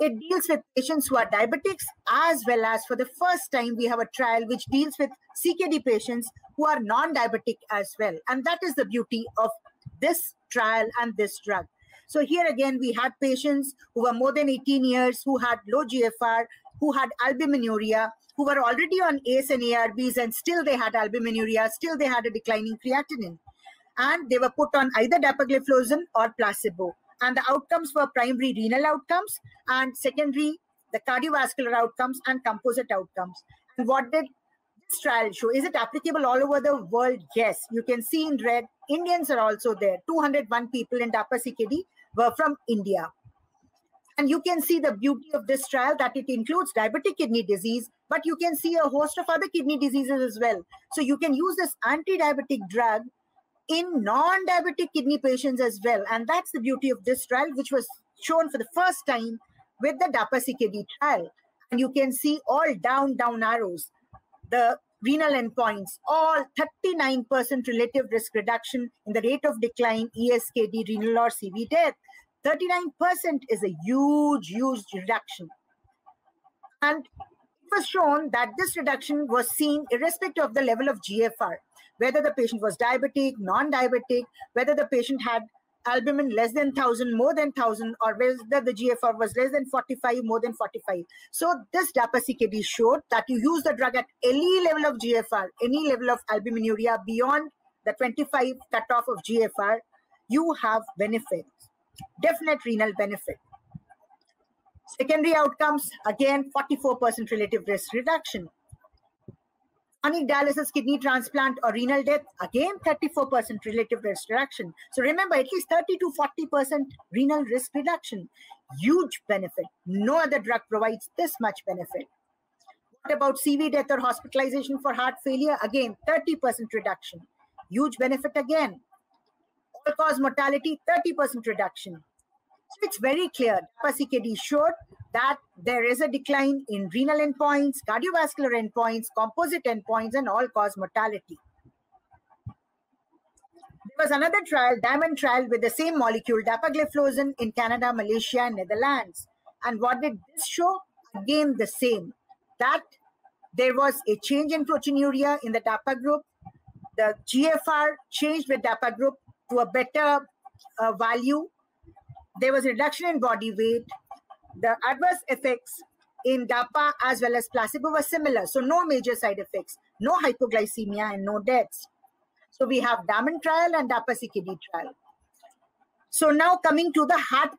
it deals with patients who are diabetics, as well as for the first time we have a trial which deals with CKD patients who are non-diabetic as well. And that is the beauty of this trial and this drug. So here again, we had patients who were more than 18 years, who had low GFR, who had albuminuria, who were already on ACE and ARBs, and still they had albuminuria, still they had a declining creatinine. And they were put on either dapagliflozin or placebo. And the outcomes were primary renal outcomes and secondary, the cardiovascular outcomes and composite outcomes. And what did this trial show? Is it applicable all over the world? Yes. You can see in red, Indians are also there. 201 people in DAPA-CKD were from India. And you can see the beauty of this trial, that it includes diabetic kidney disease, but you can see a host of other kidney diseases as well. So you can use this anti-diabetic drug in non-diabetic kidney patients as well. And that's the beauty of this trial, which was shown for the first time with the DAPA-CKD trial. And you can see all down arrows, the renal endpoints, all 39% relative risk reduction in the rate of decline, ESKD, renal or CV death. 39% is a huge reduction. And it was shown that this reduction was seen irrespective of the level of GFR, whether the patient was diabetic, non-diabetic, whether the patient had albumin less than 1,000, more than 1,000, or whether the GFR was less than 45, more than 45. So this DAPA-CKD showed that you use the drug at any level of GFR, any level of albuminuria beyond the 25 cutoff of GFR, you have benefits, definite renal benefit. Secondary outcomes, again, 44% relative risk reduction. Chronic dialysis, kidney transplant, or renal death, again 34% relative risk reduction. So remember, at least 30 to 40% renal risk reduction. Huge benefit. No other drug provides this much benefit. What about CV death or hospitalization for heart failure? Again, 30% reduction. Huge benefit again. All-cause mortality, 30% reduction. So it's very clear. DAPA-CKD showed that there is a decline in renal endpoints, cardiovascular endpoints, composite endpoints, and all-cause mortality. There was another trial, Diamond trial, with the same molecule, dapagliflozin, in Canada, Malaysia, and Netherlands. And what did this show? Again, the same, that there was a change in proteinuria in the DAPA group. The GFR changed with DAPA group to a better value. There was a reduction in body weight. The adverse effects in DAPA as well as placebo were similar. So no major side effects, no hypoglycemia, and no deaths. So we have Diamond trial and DAPA-CKD trial. So now coming to the heart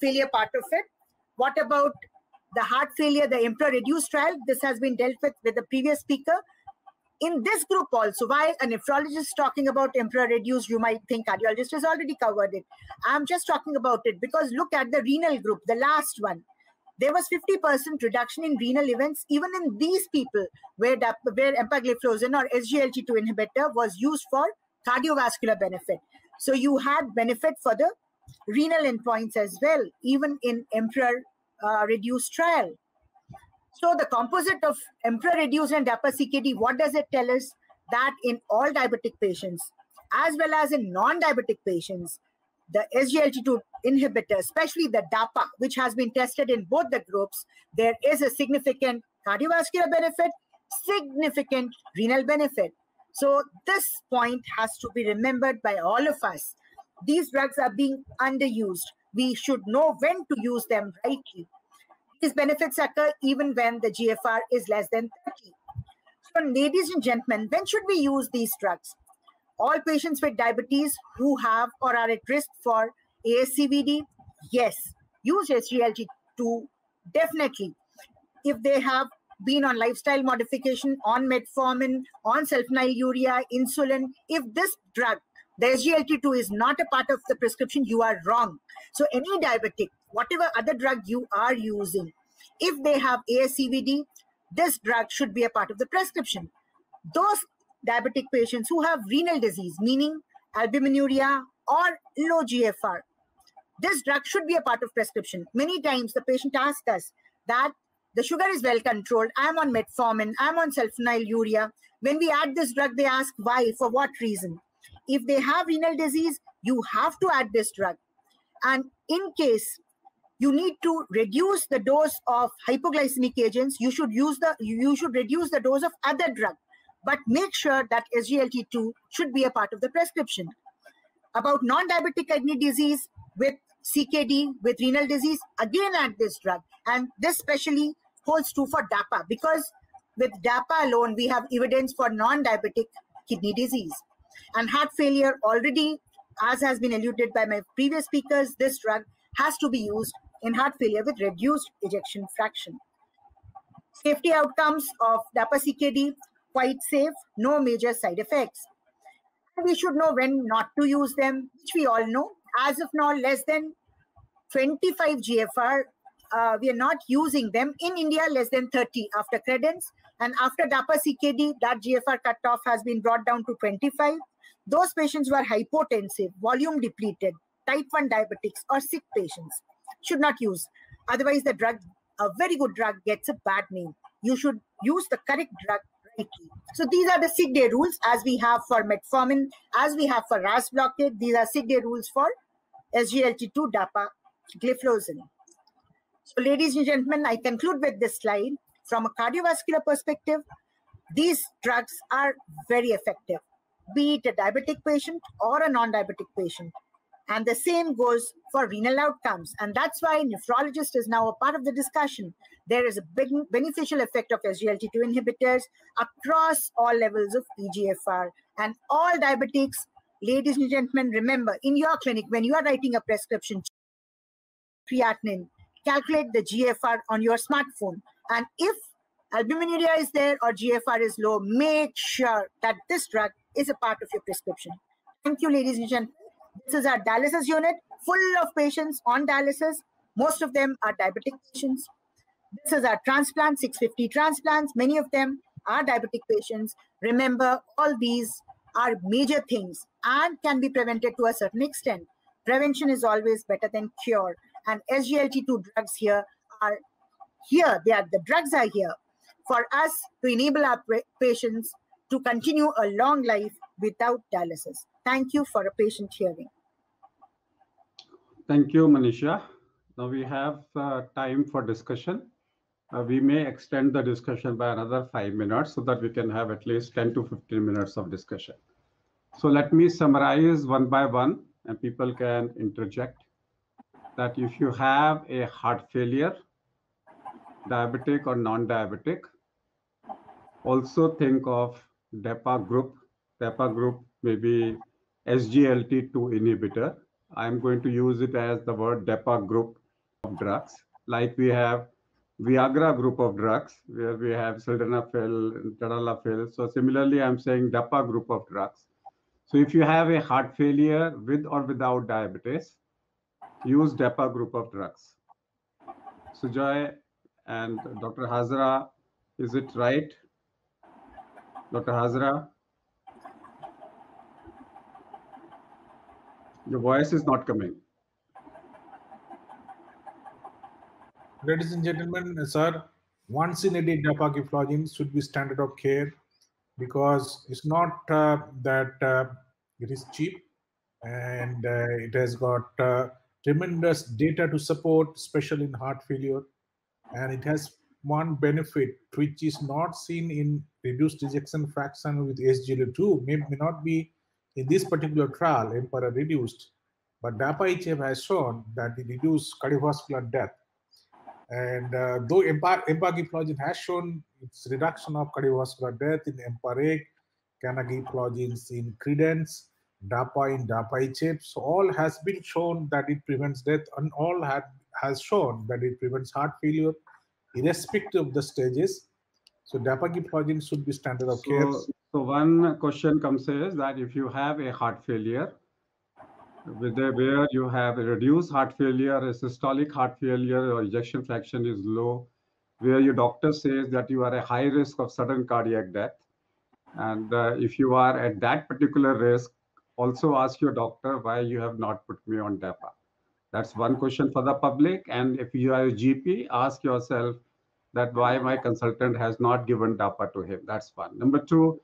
failure part of it. What about the heart failure, the EMPEROR-Reduce trial? This has been dealt with the previous speaker. In this group also, why a nephrologist talking about EMPEROR-Reduce, you might think cardiologist has already covered it. I'm just talking about it because look at the renal group, the last one. There was 50% reduction in renal events, even in these people where empagliflozin or SGLT2 inhibitor was used for cardiovascular benefit. So you had benefit for the renal endpoints as well, even in EMPEROR-Reduce trial. So the composite of EMPEROR-Reduce and DAPA-CKD, what does it tell us? That in all diabetic patients, as well as in non-diabetic patients, the SGLT2 inhibitor, especially the DAPA, which has been tested in both the groups, there is a significant cardiovascular benefit, significant renal benefit. So this point has to be remembered by all of us. These drugs are being underused. We should know when to use them rightly. These benefits occur even when the GFR is less than 30. So ladies and gentlemen, when should we use these drugs? All patients with diabetes who have or are at risk for ASCVD, yes, use SGLT2 definitely. If they have been on lifestyle modification, on metformin, on sulfonylurea, insulin, if this drug, the SGLT2, is not a part of the prescription, you are wrong. So any diabetic, whatever other drug you are using, if they have ASCVD, this drug should be a part of the prescription. Those diabetic patients who have renal disease, meaning albuminuria or low GFR, this drug should be a part of prescription. Many times the patient asks us that the sugar is well controlled, I'm on metformin, I'm on sulfonylurea. When we add this drug, they ask why, for what reason. If they have renal disease, you have to add this drug. And in case you need to reduce the dose of hypoglycemic agents, you should reduce the dose of other drug, but make sure that SGLT2 should be a part of the prescription. About non-diabetic kidney disease with CKD, with renal disease, again add this drug. And this specially holds true for DAPA, because with DAPA alone, we have evidence for non-diabetic kidney disease. And heart failure already, as has been alluded by my previous speakers, this drug has to be used in heart failure with reduced ejection fraction. Safety outcomes of DAPA CKD, quite safe, no major side effects. And we should know when not to use them, which we all know. As of now, less than 25 GFR, we are not using them. In India, less than 30 after credence. And after DAPA CKD, that GFR cutoff has been brought down to 25. Those patients who are hypotensive, volume depleted, type 1 diabetics, or sick patients should not use. Otherwise, the drug, a very good drug, gets a bad name. You should use the correct drug rightly. So these are the sick day rules, as we have for metformin, as we have for RAS blockade. These are sick day rules for SGLT2, DAPA, gliflozin. So ladies and gentlemen, I conclude with this slide. From a cardiovascular perspective, these drugs are very effective, be it a diabetic patient or a non-diabetic patient. And the same goes for renal outcomes. And that's why nephrologist is now a part of the discussion. There is a big beneficial effect of SGLT2 inhibitors across all levels of eGFR. And all diabetics, ladies and gentlemen, remember, in your clinic, when you are writing a prescription, creatinine, calculate the GFR on your smartphone. And if albuminuria is there or GFR is low, make sure that this drug is a part of your prescription. Thank you, ladies and gentlemen. This is our dialysis unit, full of patients on dialysis. Most of them are diabetic patients. This is our transplant, 650 transplants. Many of them are diabetic patients. Remember, all these are major things and can be prevented to a certain extent. Prevention is always better than cure. And SGLT2 drugs here are here. The drugs are here for us to enable our patients to continue a long life without dialysis. Thank you for a patient hearing. Thank you, Manisha. Now we have time for discussion. We may extend the discussion by another 5 minutes so that we can have at least 10 to 15 minutes of discussion. So let me summarize one by one, and people can interject. That if you have a heart failure, diabetic or non-diabetic, also think of DAPA group. DAPA group may be SGLT2 inhibitor. I'm going to use it as the word DAPA group of drugs. Like we have Viagra group of drugs, where we have sildenafil, tadalafil. So similarly, I'm saying DAPA group of drugs. So if you have a heart failure with or without diabetes, use DAPA group of drugs. Sujoy and Dr. Hazra, is it right? Dr. Hazra? Your voice is not coming. Ladies and gentlemen, sir, once in a day dapagliflozin should be standard of care, because it's not that it is cheap, and it has got tremendous data to support, especially in heart failure, and it has one benefit which is not seen in reduced ejection fraction with SGLT2 may not be in this particular trial, EMPEROR reduced, but DAPA-HF has shown that it reduced cardiovascular death. And though empagliflozin has shown its reduction of cardiovascular death in EMPEROR, canagliflozin in CREDENCE, DAPA in DAPA-HF, so all has been shown that it prevents death, and all has shown that it prevents heart failure, irrespective of the stages. So dapagliflozin should be standard of care. So one question comes is that if you have a heart failure, where you have a reduced heart failure, a systolic heart failure, or ejection fraction is low, where your doctor says that you are at high risk of sudden cardiac death, and if you are at that particular risk, also ask your doctor why you have not put me on DAPA. That's one question for the public. And if you are a GP, ask yourself that why my consultant has not given DAPA to him. That's one. Number two,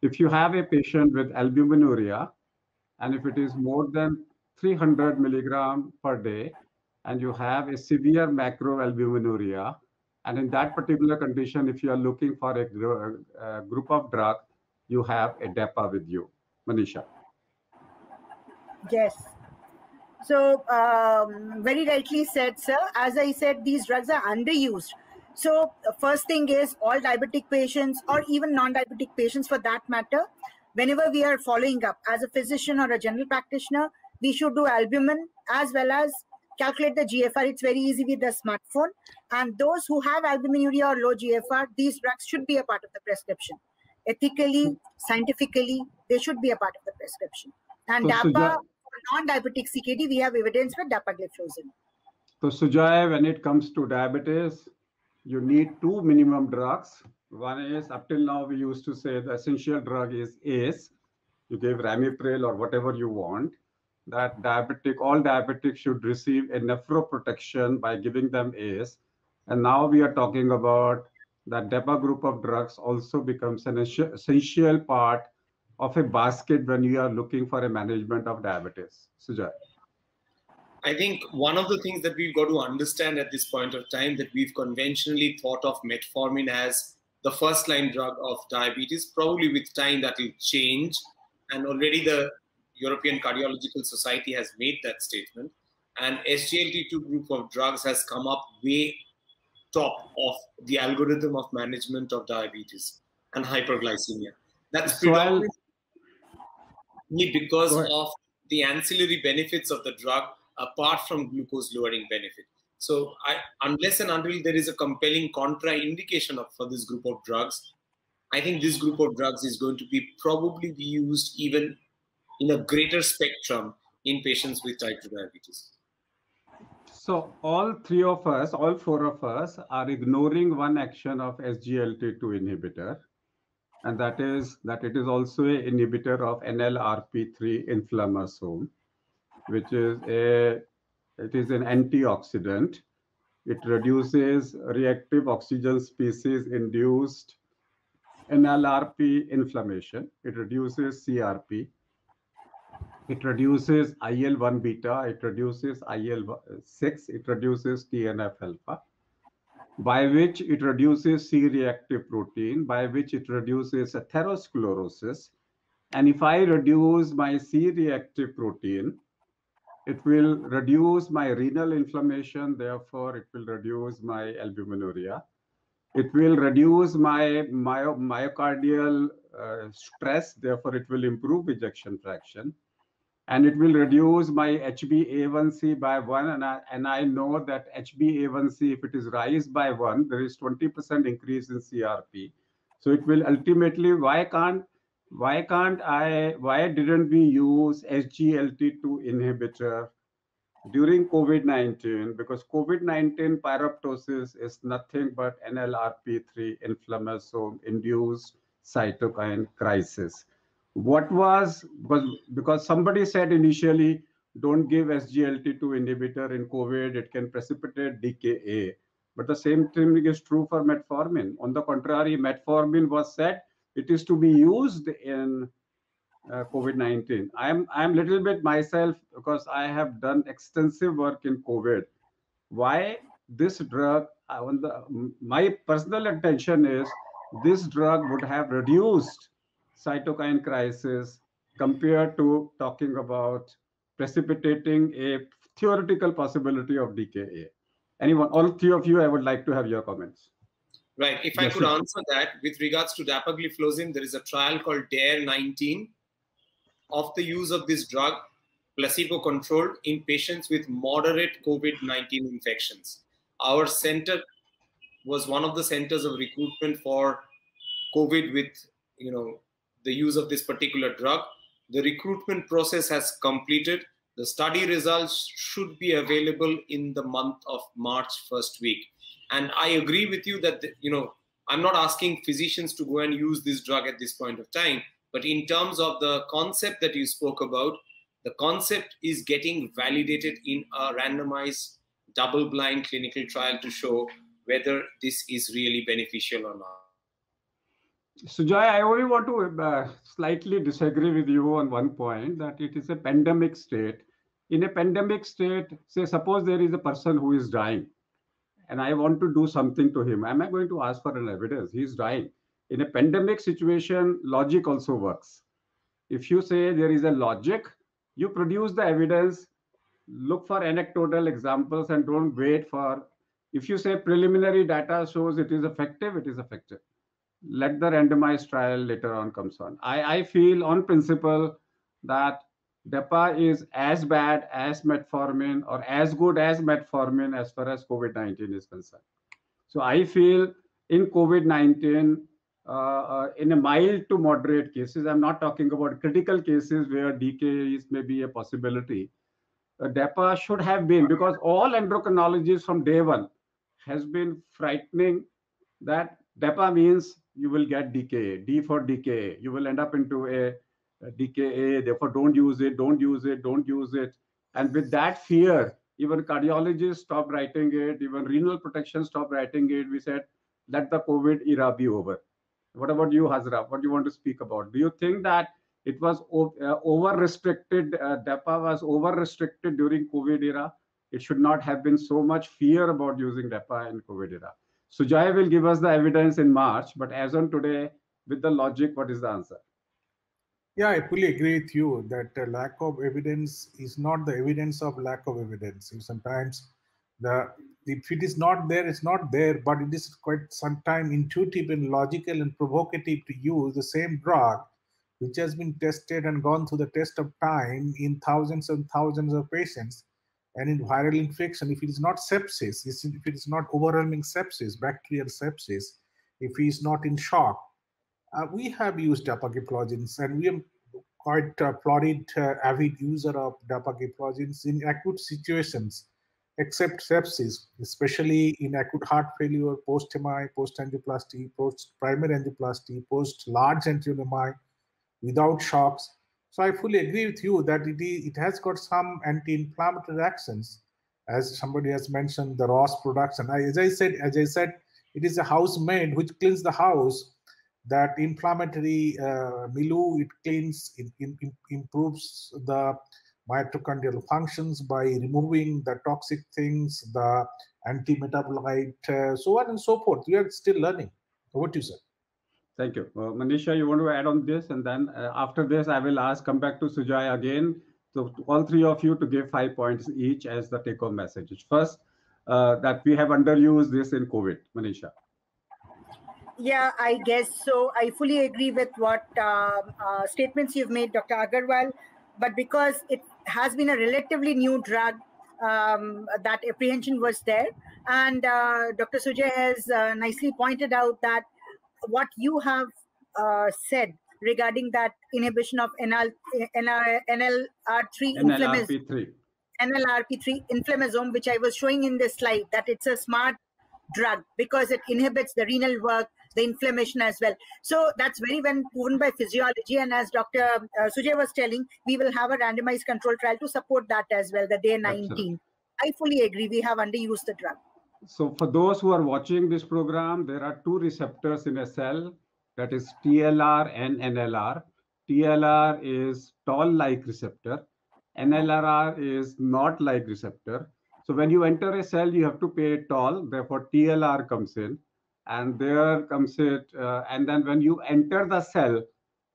if you have a patient with albuminuria, and if it is more than 300 milligram per day, and you have a severe macroalbuminuria, and in that particular condition, if you are looking for a group of drug, you have a DAPA with you. Manisha. Yes. So very rightly said, sir. As I said, these drugs are underused. So first thing is all diabetic patients, or even non-diabetic patients for that matter, whenever we are following up as a physician or a general practitioner, we should do albumin as well as calculate the GFR. It's very easy with the smartphone. And those who have albuminuria or low GFR, these drugs should be a part of the prescription. Ethically, scientifically, they should be a part of the prescription. And So, DAPA, for non-diabetic CKD, we have evidence with dapagliflozin. So Sujay, when it comes to diabetes, you need two minimum drugs. One is, up till now, we used to say the essential drug is ACE. You give Ramipril or whatever you want. That all diabetics should receive a nephroprotection by giving them ACE. And now we are talking about that DAPA group of drugs also becomes an essential part of a basket when you are looking for a management of diabetes. Sujay. I think one of the things that we've got to understand at this point of time, that we've conventionally thought of metformin as the first line drug of diabetes. Probably with time that will change, and already the European Cardiological Society has made that statement, and SGLT2 group of drugs has come up way top of the algorithm of management of diabetes and hyperglycemia. That's predominantly because of the ancillary benefits of the drug apart from glucose lowering benefit. So unless and until there is a compelling contraindication for this group of drugs, I think this group of drugs is going to be probably be used even in a greater spectrum in patients with type 2 diabetes. So all four of us are ignoring one action of SGLT2 inhibitor, and that is that it is also an inhibitor of NLRP3 inflammasome, which is an antioxidant. It reduces reactive oxygen species induced NLRP inflammation. It reduces CRP. It reduces IL-1 beta. It reduces IL-6. It reduces TNF-alpha, by which it reduces C-reactive protein, by which it reduces atherosclerosis. And if I reduce my C-reactive protein, it will reduce my renal inflammation, therefore it will reduce my albuminuria. It will reduce my myocardial stress, therefore it will improve ejection fraction. And it will reduce my HbA1c by 1. And I know that HbA1c, if it is rise by 1, there is 20% increase in CRP. So it will ultimately, why didn't we use SGLT2 inhibitor during COVID-19? Because COVID-19 pyroptosis is nothing but NLRP3 inflammasome induced cytokine crisis. What was, because somebody said initially, don't give SGLT2 inhibitor in COVID, it can precipitate DKA. But the same thing is true for metformin. On the contrary, metformin was said it is to be used in COVID-19. I'm little bit myself, because I have done extensive work in COVID. Why this drug my personal intention is this drug would have reduced cytokine crisis compared to talking about precipitating a theoretical possibility of DKA. Anyone, all three of you, I would like to have your comments. Right. If I could answer that with regards to dapagliflozin, there is a trial called DARE-19 of the use of this drug, placebo-controlled, in patients with moderate COVID-19 infections. Our center was one of the centers of recruitment for COVID with, the use of this particular drug. The recruitment process has completed. The study results should be available in the month of March first week. And I agree with you that, I'm not asking physicians to go and use this drug at this point of time, but in terms of the concept that you spoke about, the concept is getting validated in a randomized double-blind clinical trial to show whether this is really beneficial or not. Sujay, I only want to slightly disagree with you on one point, that it is a pandemic state. In a pandemic state, say, suppose there is a person who is dying and I want to do something to him. Am I going to ask for an evidence? He is dying. In a pandemic situation, logic also works. If you say there is a logic, you produce the evidence, look for anecdotal examples and don't wait for, if you say preliminary data shows it is effective, it is effective. Let the randomized trial later on comes on. I feel on principle that DEPA is as bad as metformin or as good as metformin as far as COVID-19 is concerned. So I feel in COVID-19, in a mild to moderate cases, I'm not talking about critical cases where DKA is maybe a possibility. DEPA should have been, because all endocrinologists from day one has been frightening that DEPA means you will get DKA, D for DKA. You will end up into a DKA, therefore don't use it, don't use it, don't use it. And with that fear, even cardiologists stopped writing it, even renal protection stopped writing it. We said, let the COVID era be over. What about you, Hazra? What do you want to speak about? Do you think that it was over-restricted, DEPA was over-restricted during COVID era? It should not have been so much fear about using DEPA in COVID era. Sujay will give us the evidence in March, but as on today, with the logic, what is the answer? Yeah, I fully agree with you that lack of evidence is not the evidence of lack of evidence. Sometimes if it is not there, it's not there, but it is quite sometimes intuitive and logical and provocative to use the same drug, which has been tested and gone through the test of time in thousands and thousands of patients. And in viral infection, if it is not sepsis, if it is not overwhelming sepsis, bacterial sepsis, if he is not in shock, we have used dapagliflozins, and we are quite florid, avid user of dapagliflozins in acute situations, except sepsis, especially in acute heart failure, post-MI, post-angioplasty, post-primary angioplasty, post-large angioedema, without shocks. So I fully agree with you that it has got some anti-inflammatory actions, as somebody has mentioned, the ROS production. As I said, it is a housemaid which cleans the house. That inflammatory milieu, it cleans, it improves the mitochondrial functions by removing the toxic things, the anti-metabolite, so on and so forth. We are still learning. Over to you, sir. Thank you. Manisha, you want to add on this? And then after this, I will come back to Sujay again. So to all three of you to give 5 points each as the take-home message. First, that we have underused this in COVID. Manisha. Yeah, I guess so. I fully agree with what statements you've made, Dr. Agarwal. But because it has been a relatively new drug, that apprehension was there. And Dr. Sujay has nicely pointed out that what you have said regarding that inhibition of NLRP3 inflammasome, which I was showing in this slide, that it's a smart drug because it inhibits the renal work, the inflammation as well. So that's very well proven by physiology. And as Dr. Sujay was telling, we will have a randomized control trial to support that as well, the day 19. Absolutely. I fully agree. We have underused the drug. So for those who are watching this program, there are two receptors in a cell, that is TLR and NLR. TLR is toll-like receptor. NLRR is not like receptor. So when you enter a cell, you have to pay a toll. Therefore, TLR comes in, and there comes it. And then when you enter the cell,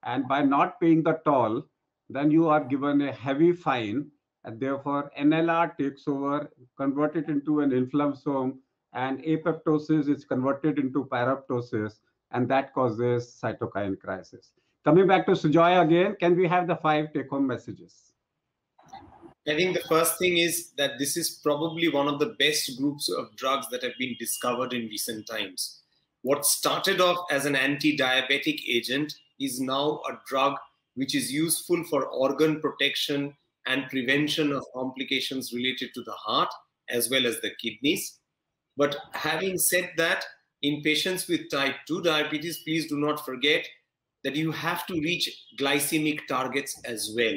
and by not paying the toll, then you are given a heavy fine, and therefore NLR takes over, converted into an inflammasome, and apoptosis is converted into pyroptosis, and that causes cytokine crisis. Coming back to Sujoy again, can we have the 5 take-home messages? I think the first thing is that this is probably one of the best groups of drugs that have been discovered in recent times. What started off as an anti-diabetic agent is now a drug which is useful for organ protection and prevention of complications related to the heart as well as the kidneys. But having said that, in patients with type 2 diabetes, please do not forget that you have to reach glycemic targets as well.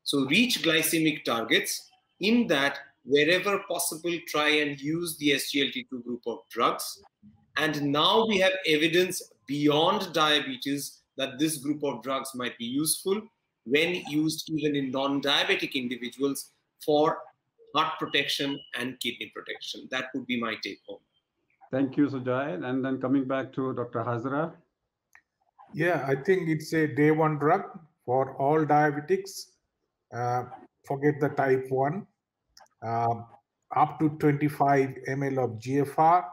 So reach glycemic targets. In that, wherever possible, try and use the SGLT2 group of drugs. And now we have evidence beyond diabetes that this group of drugs might be useful when used even in non-diabetic individuals for heart protection and kidney protection. That would be my take home. Thank you, Sujoy. And then coming back to Dr. Hazra. Yeah, I think it's a day one drug for all diabetics. Forget the type 1. Up to 25 ml of GFR.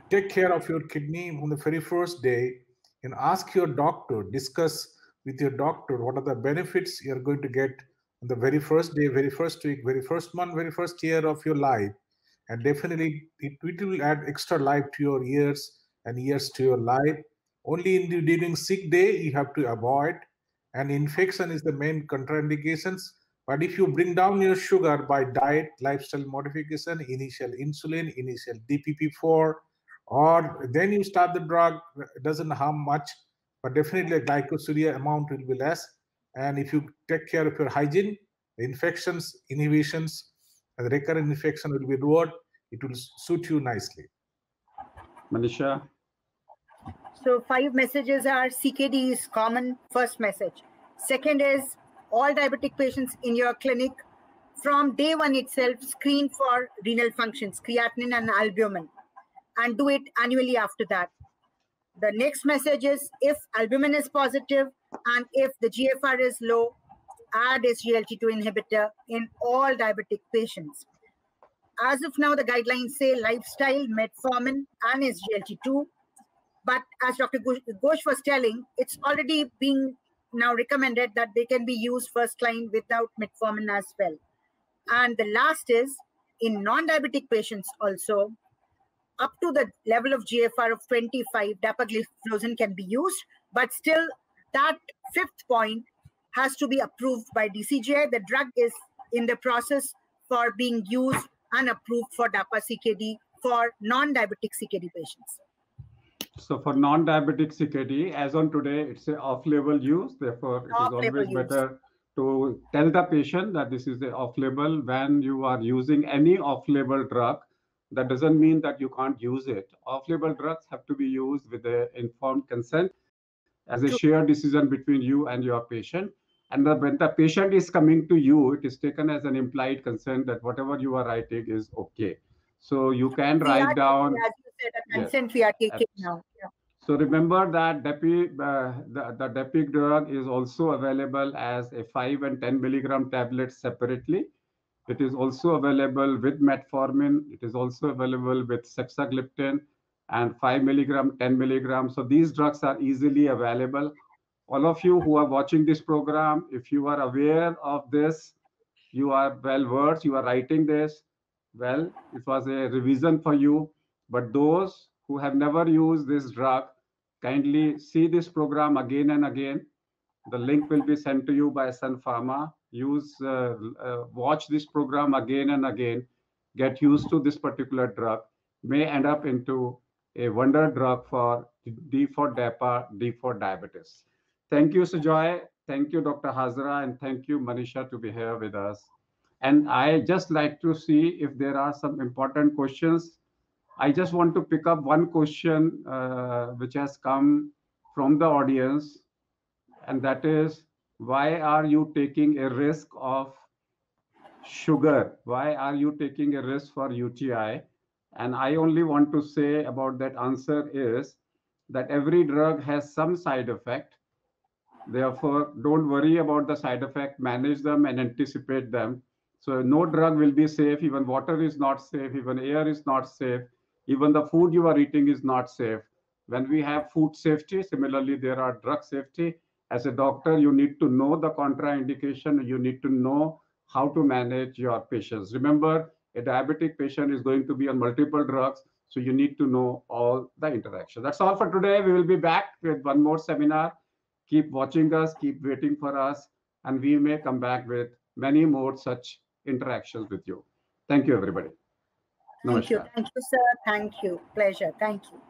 Take care of your kidney on the very first day and ask your doctor, discuss with your doctor what are the benefits you're going to get on the very first day, very first week, very first month, very first year of your life. And definitely it will add extra life to your years and years to your life. Only during sick day you have to avoid, and infection is the main contraindications. But if you bring down your sugar by diet, lifestyle modification, initial insulin, initial DPP4, or then you start the drug, it doesn't harm much, but definitely glycosuria amount will be less. And if you take care of your hygiene, the infections, inhibitions, and the recurrent infection will be lowered. It will suit you nicely. Manisha. So 5 messages are CKD is common, first message. Second is all diabetic patients in your clinic from day 1 itself screen for renal functions, creatinine and albumin, and do it annually after that. The next message is if albumin is positive and if the GFR is low, add SGLT2 inhibitor in all diabetic patients. As of now, the guidelines say lifestyle, metformin, and SGLT2. But as Dr. Ghosh was telling, it's already being now recommended that they can be used first line without metformin as well. And the last is in non-diabetic patients also, up to the level of GFR of 25, dapagliflozin can be used, but still that 5th point has to be approved by DCGI. The drug is in the process for being used and approved for DAPA-CKD for non-diabetic CKD patients. So for non-diabetic CKD, as on today, it's an off-label use. Therefore, it is always better to tell the patient that this is the off-label. When you are using any off-label drug, that doesn't mean that you can't use it. Off-label drugs have to be used with the informed consent as a shared decision between you and your patient. And when the patient is coming to you, it is taken as an implied consent that whatever you are writing is okay. So you can write down. As you said, a consent we are taking now. Yeah. So remember that the Depic drug is also available as a 5 and 10 milligram tablet separately. It is also available with metformin. It is also available with sexagliptin and 5 milligram, 10 milligram. So these drugs are easily available. All of you who are watching this program, if you are aware of this, you are well versed, you are writing this, well, it was a revision for you. But those who have never used this drug, kindly see this program again and again. The link will be sent to you by Sun Pharma. Watch this program again and again. Get used to this particular drug. May end up into a wonder drug for D for DAPA, D for diabetes. Thank you, Sujoy. Thank you, Dr. Hazra, and thank you, Manisha, to be here with us. And I just like to see if there are some important questions. I just want to pick up one question which has come from the audience, and that is, why are you taking a risk of sugar. Why are you taking a risk for UTI? And I only want to say about that answer is that every drug has some side effect. Therefore, don't worry about the side effect, manage them and anticipate them. So no drug will be safe. Even water is not safe. Even air is not safe. Even the food you are eating is not safe. When we have food safety, similarly, there are drug safety. As a doctor, you need to know the contraindication. You need to know how to manage your patients. Remember, a diabetic patient is going to be on multiple drugs. So you need to know all the interaction. That's all for today. We will be back with one more seminar. Keep watching us, keep waiting for us, and we may come back with many more such interactions with you. Thank you, everybody. Thank you. Namaskar. Thank you, sir. Thank you. Pleasure. Thank you.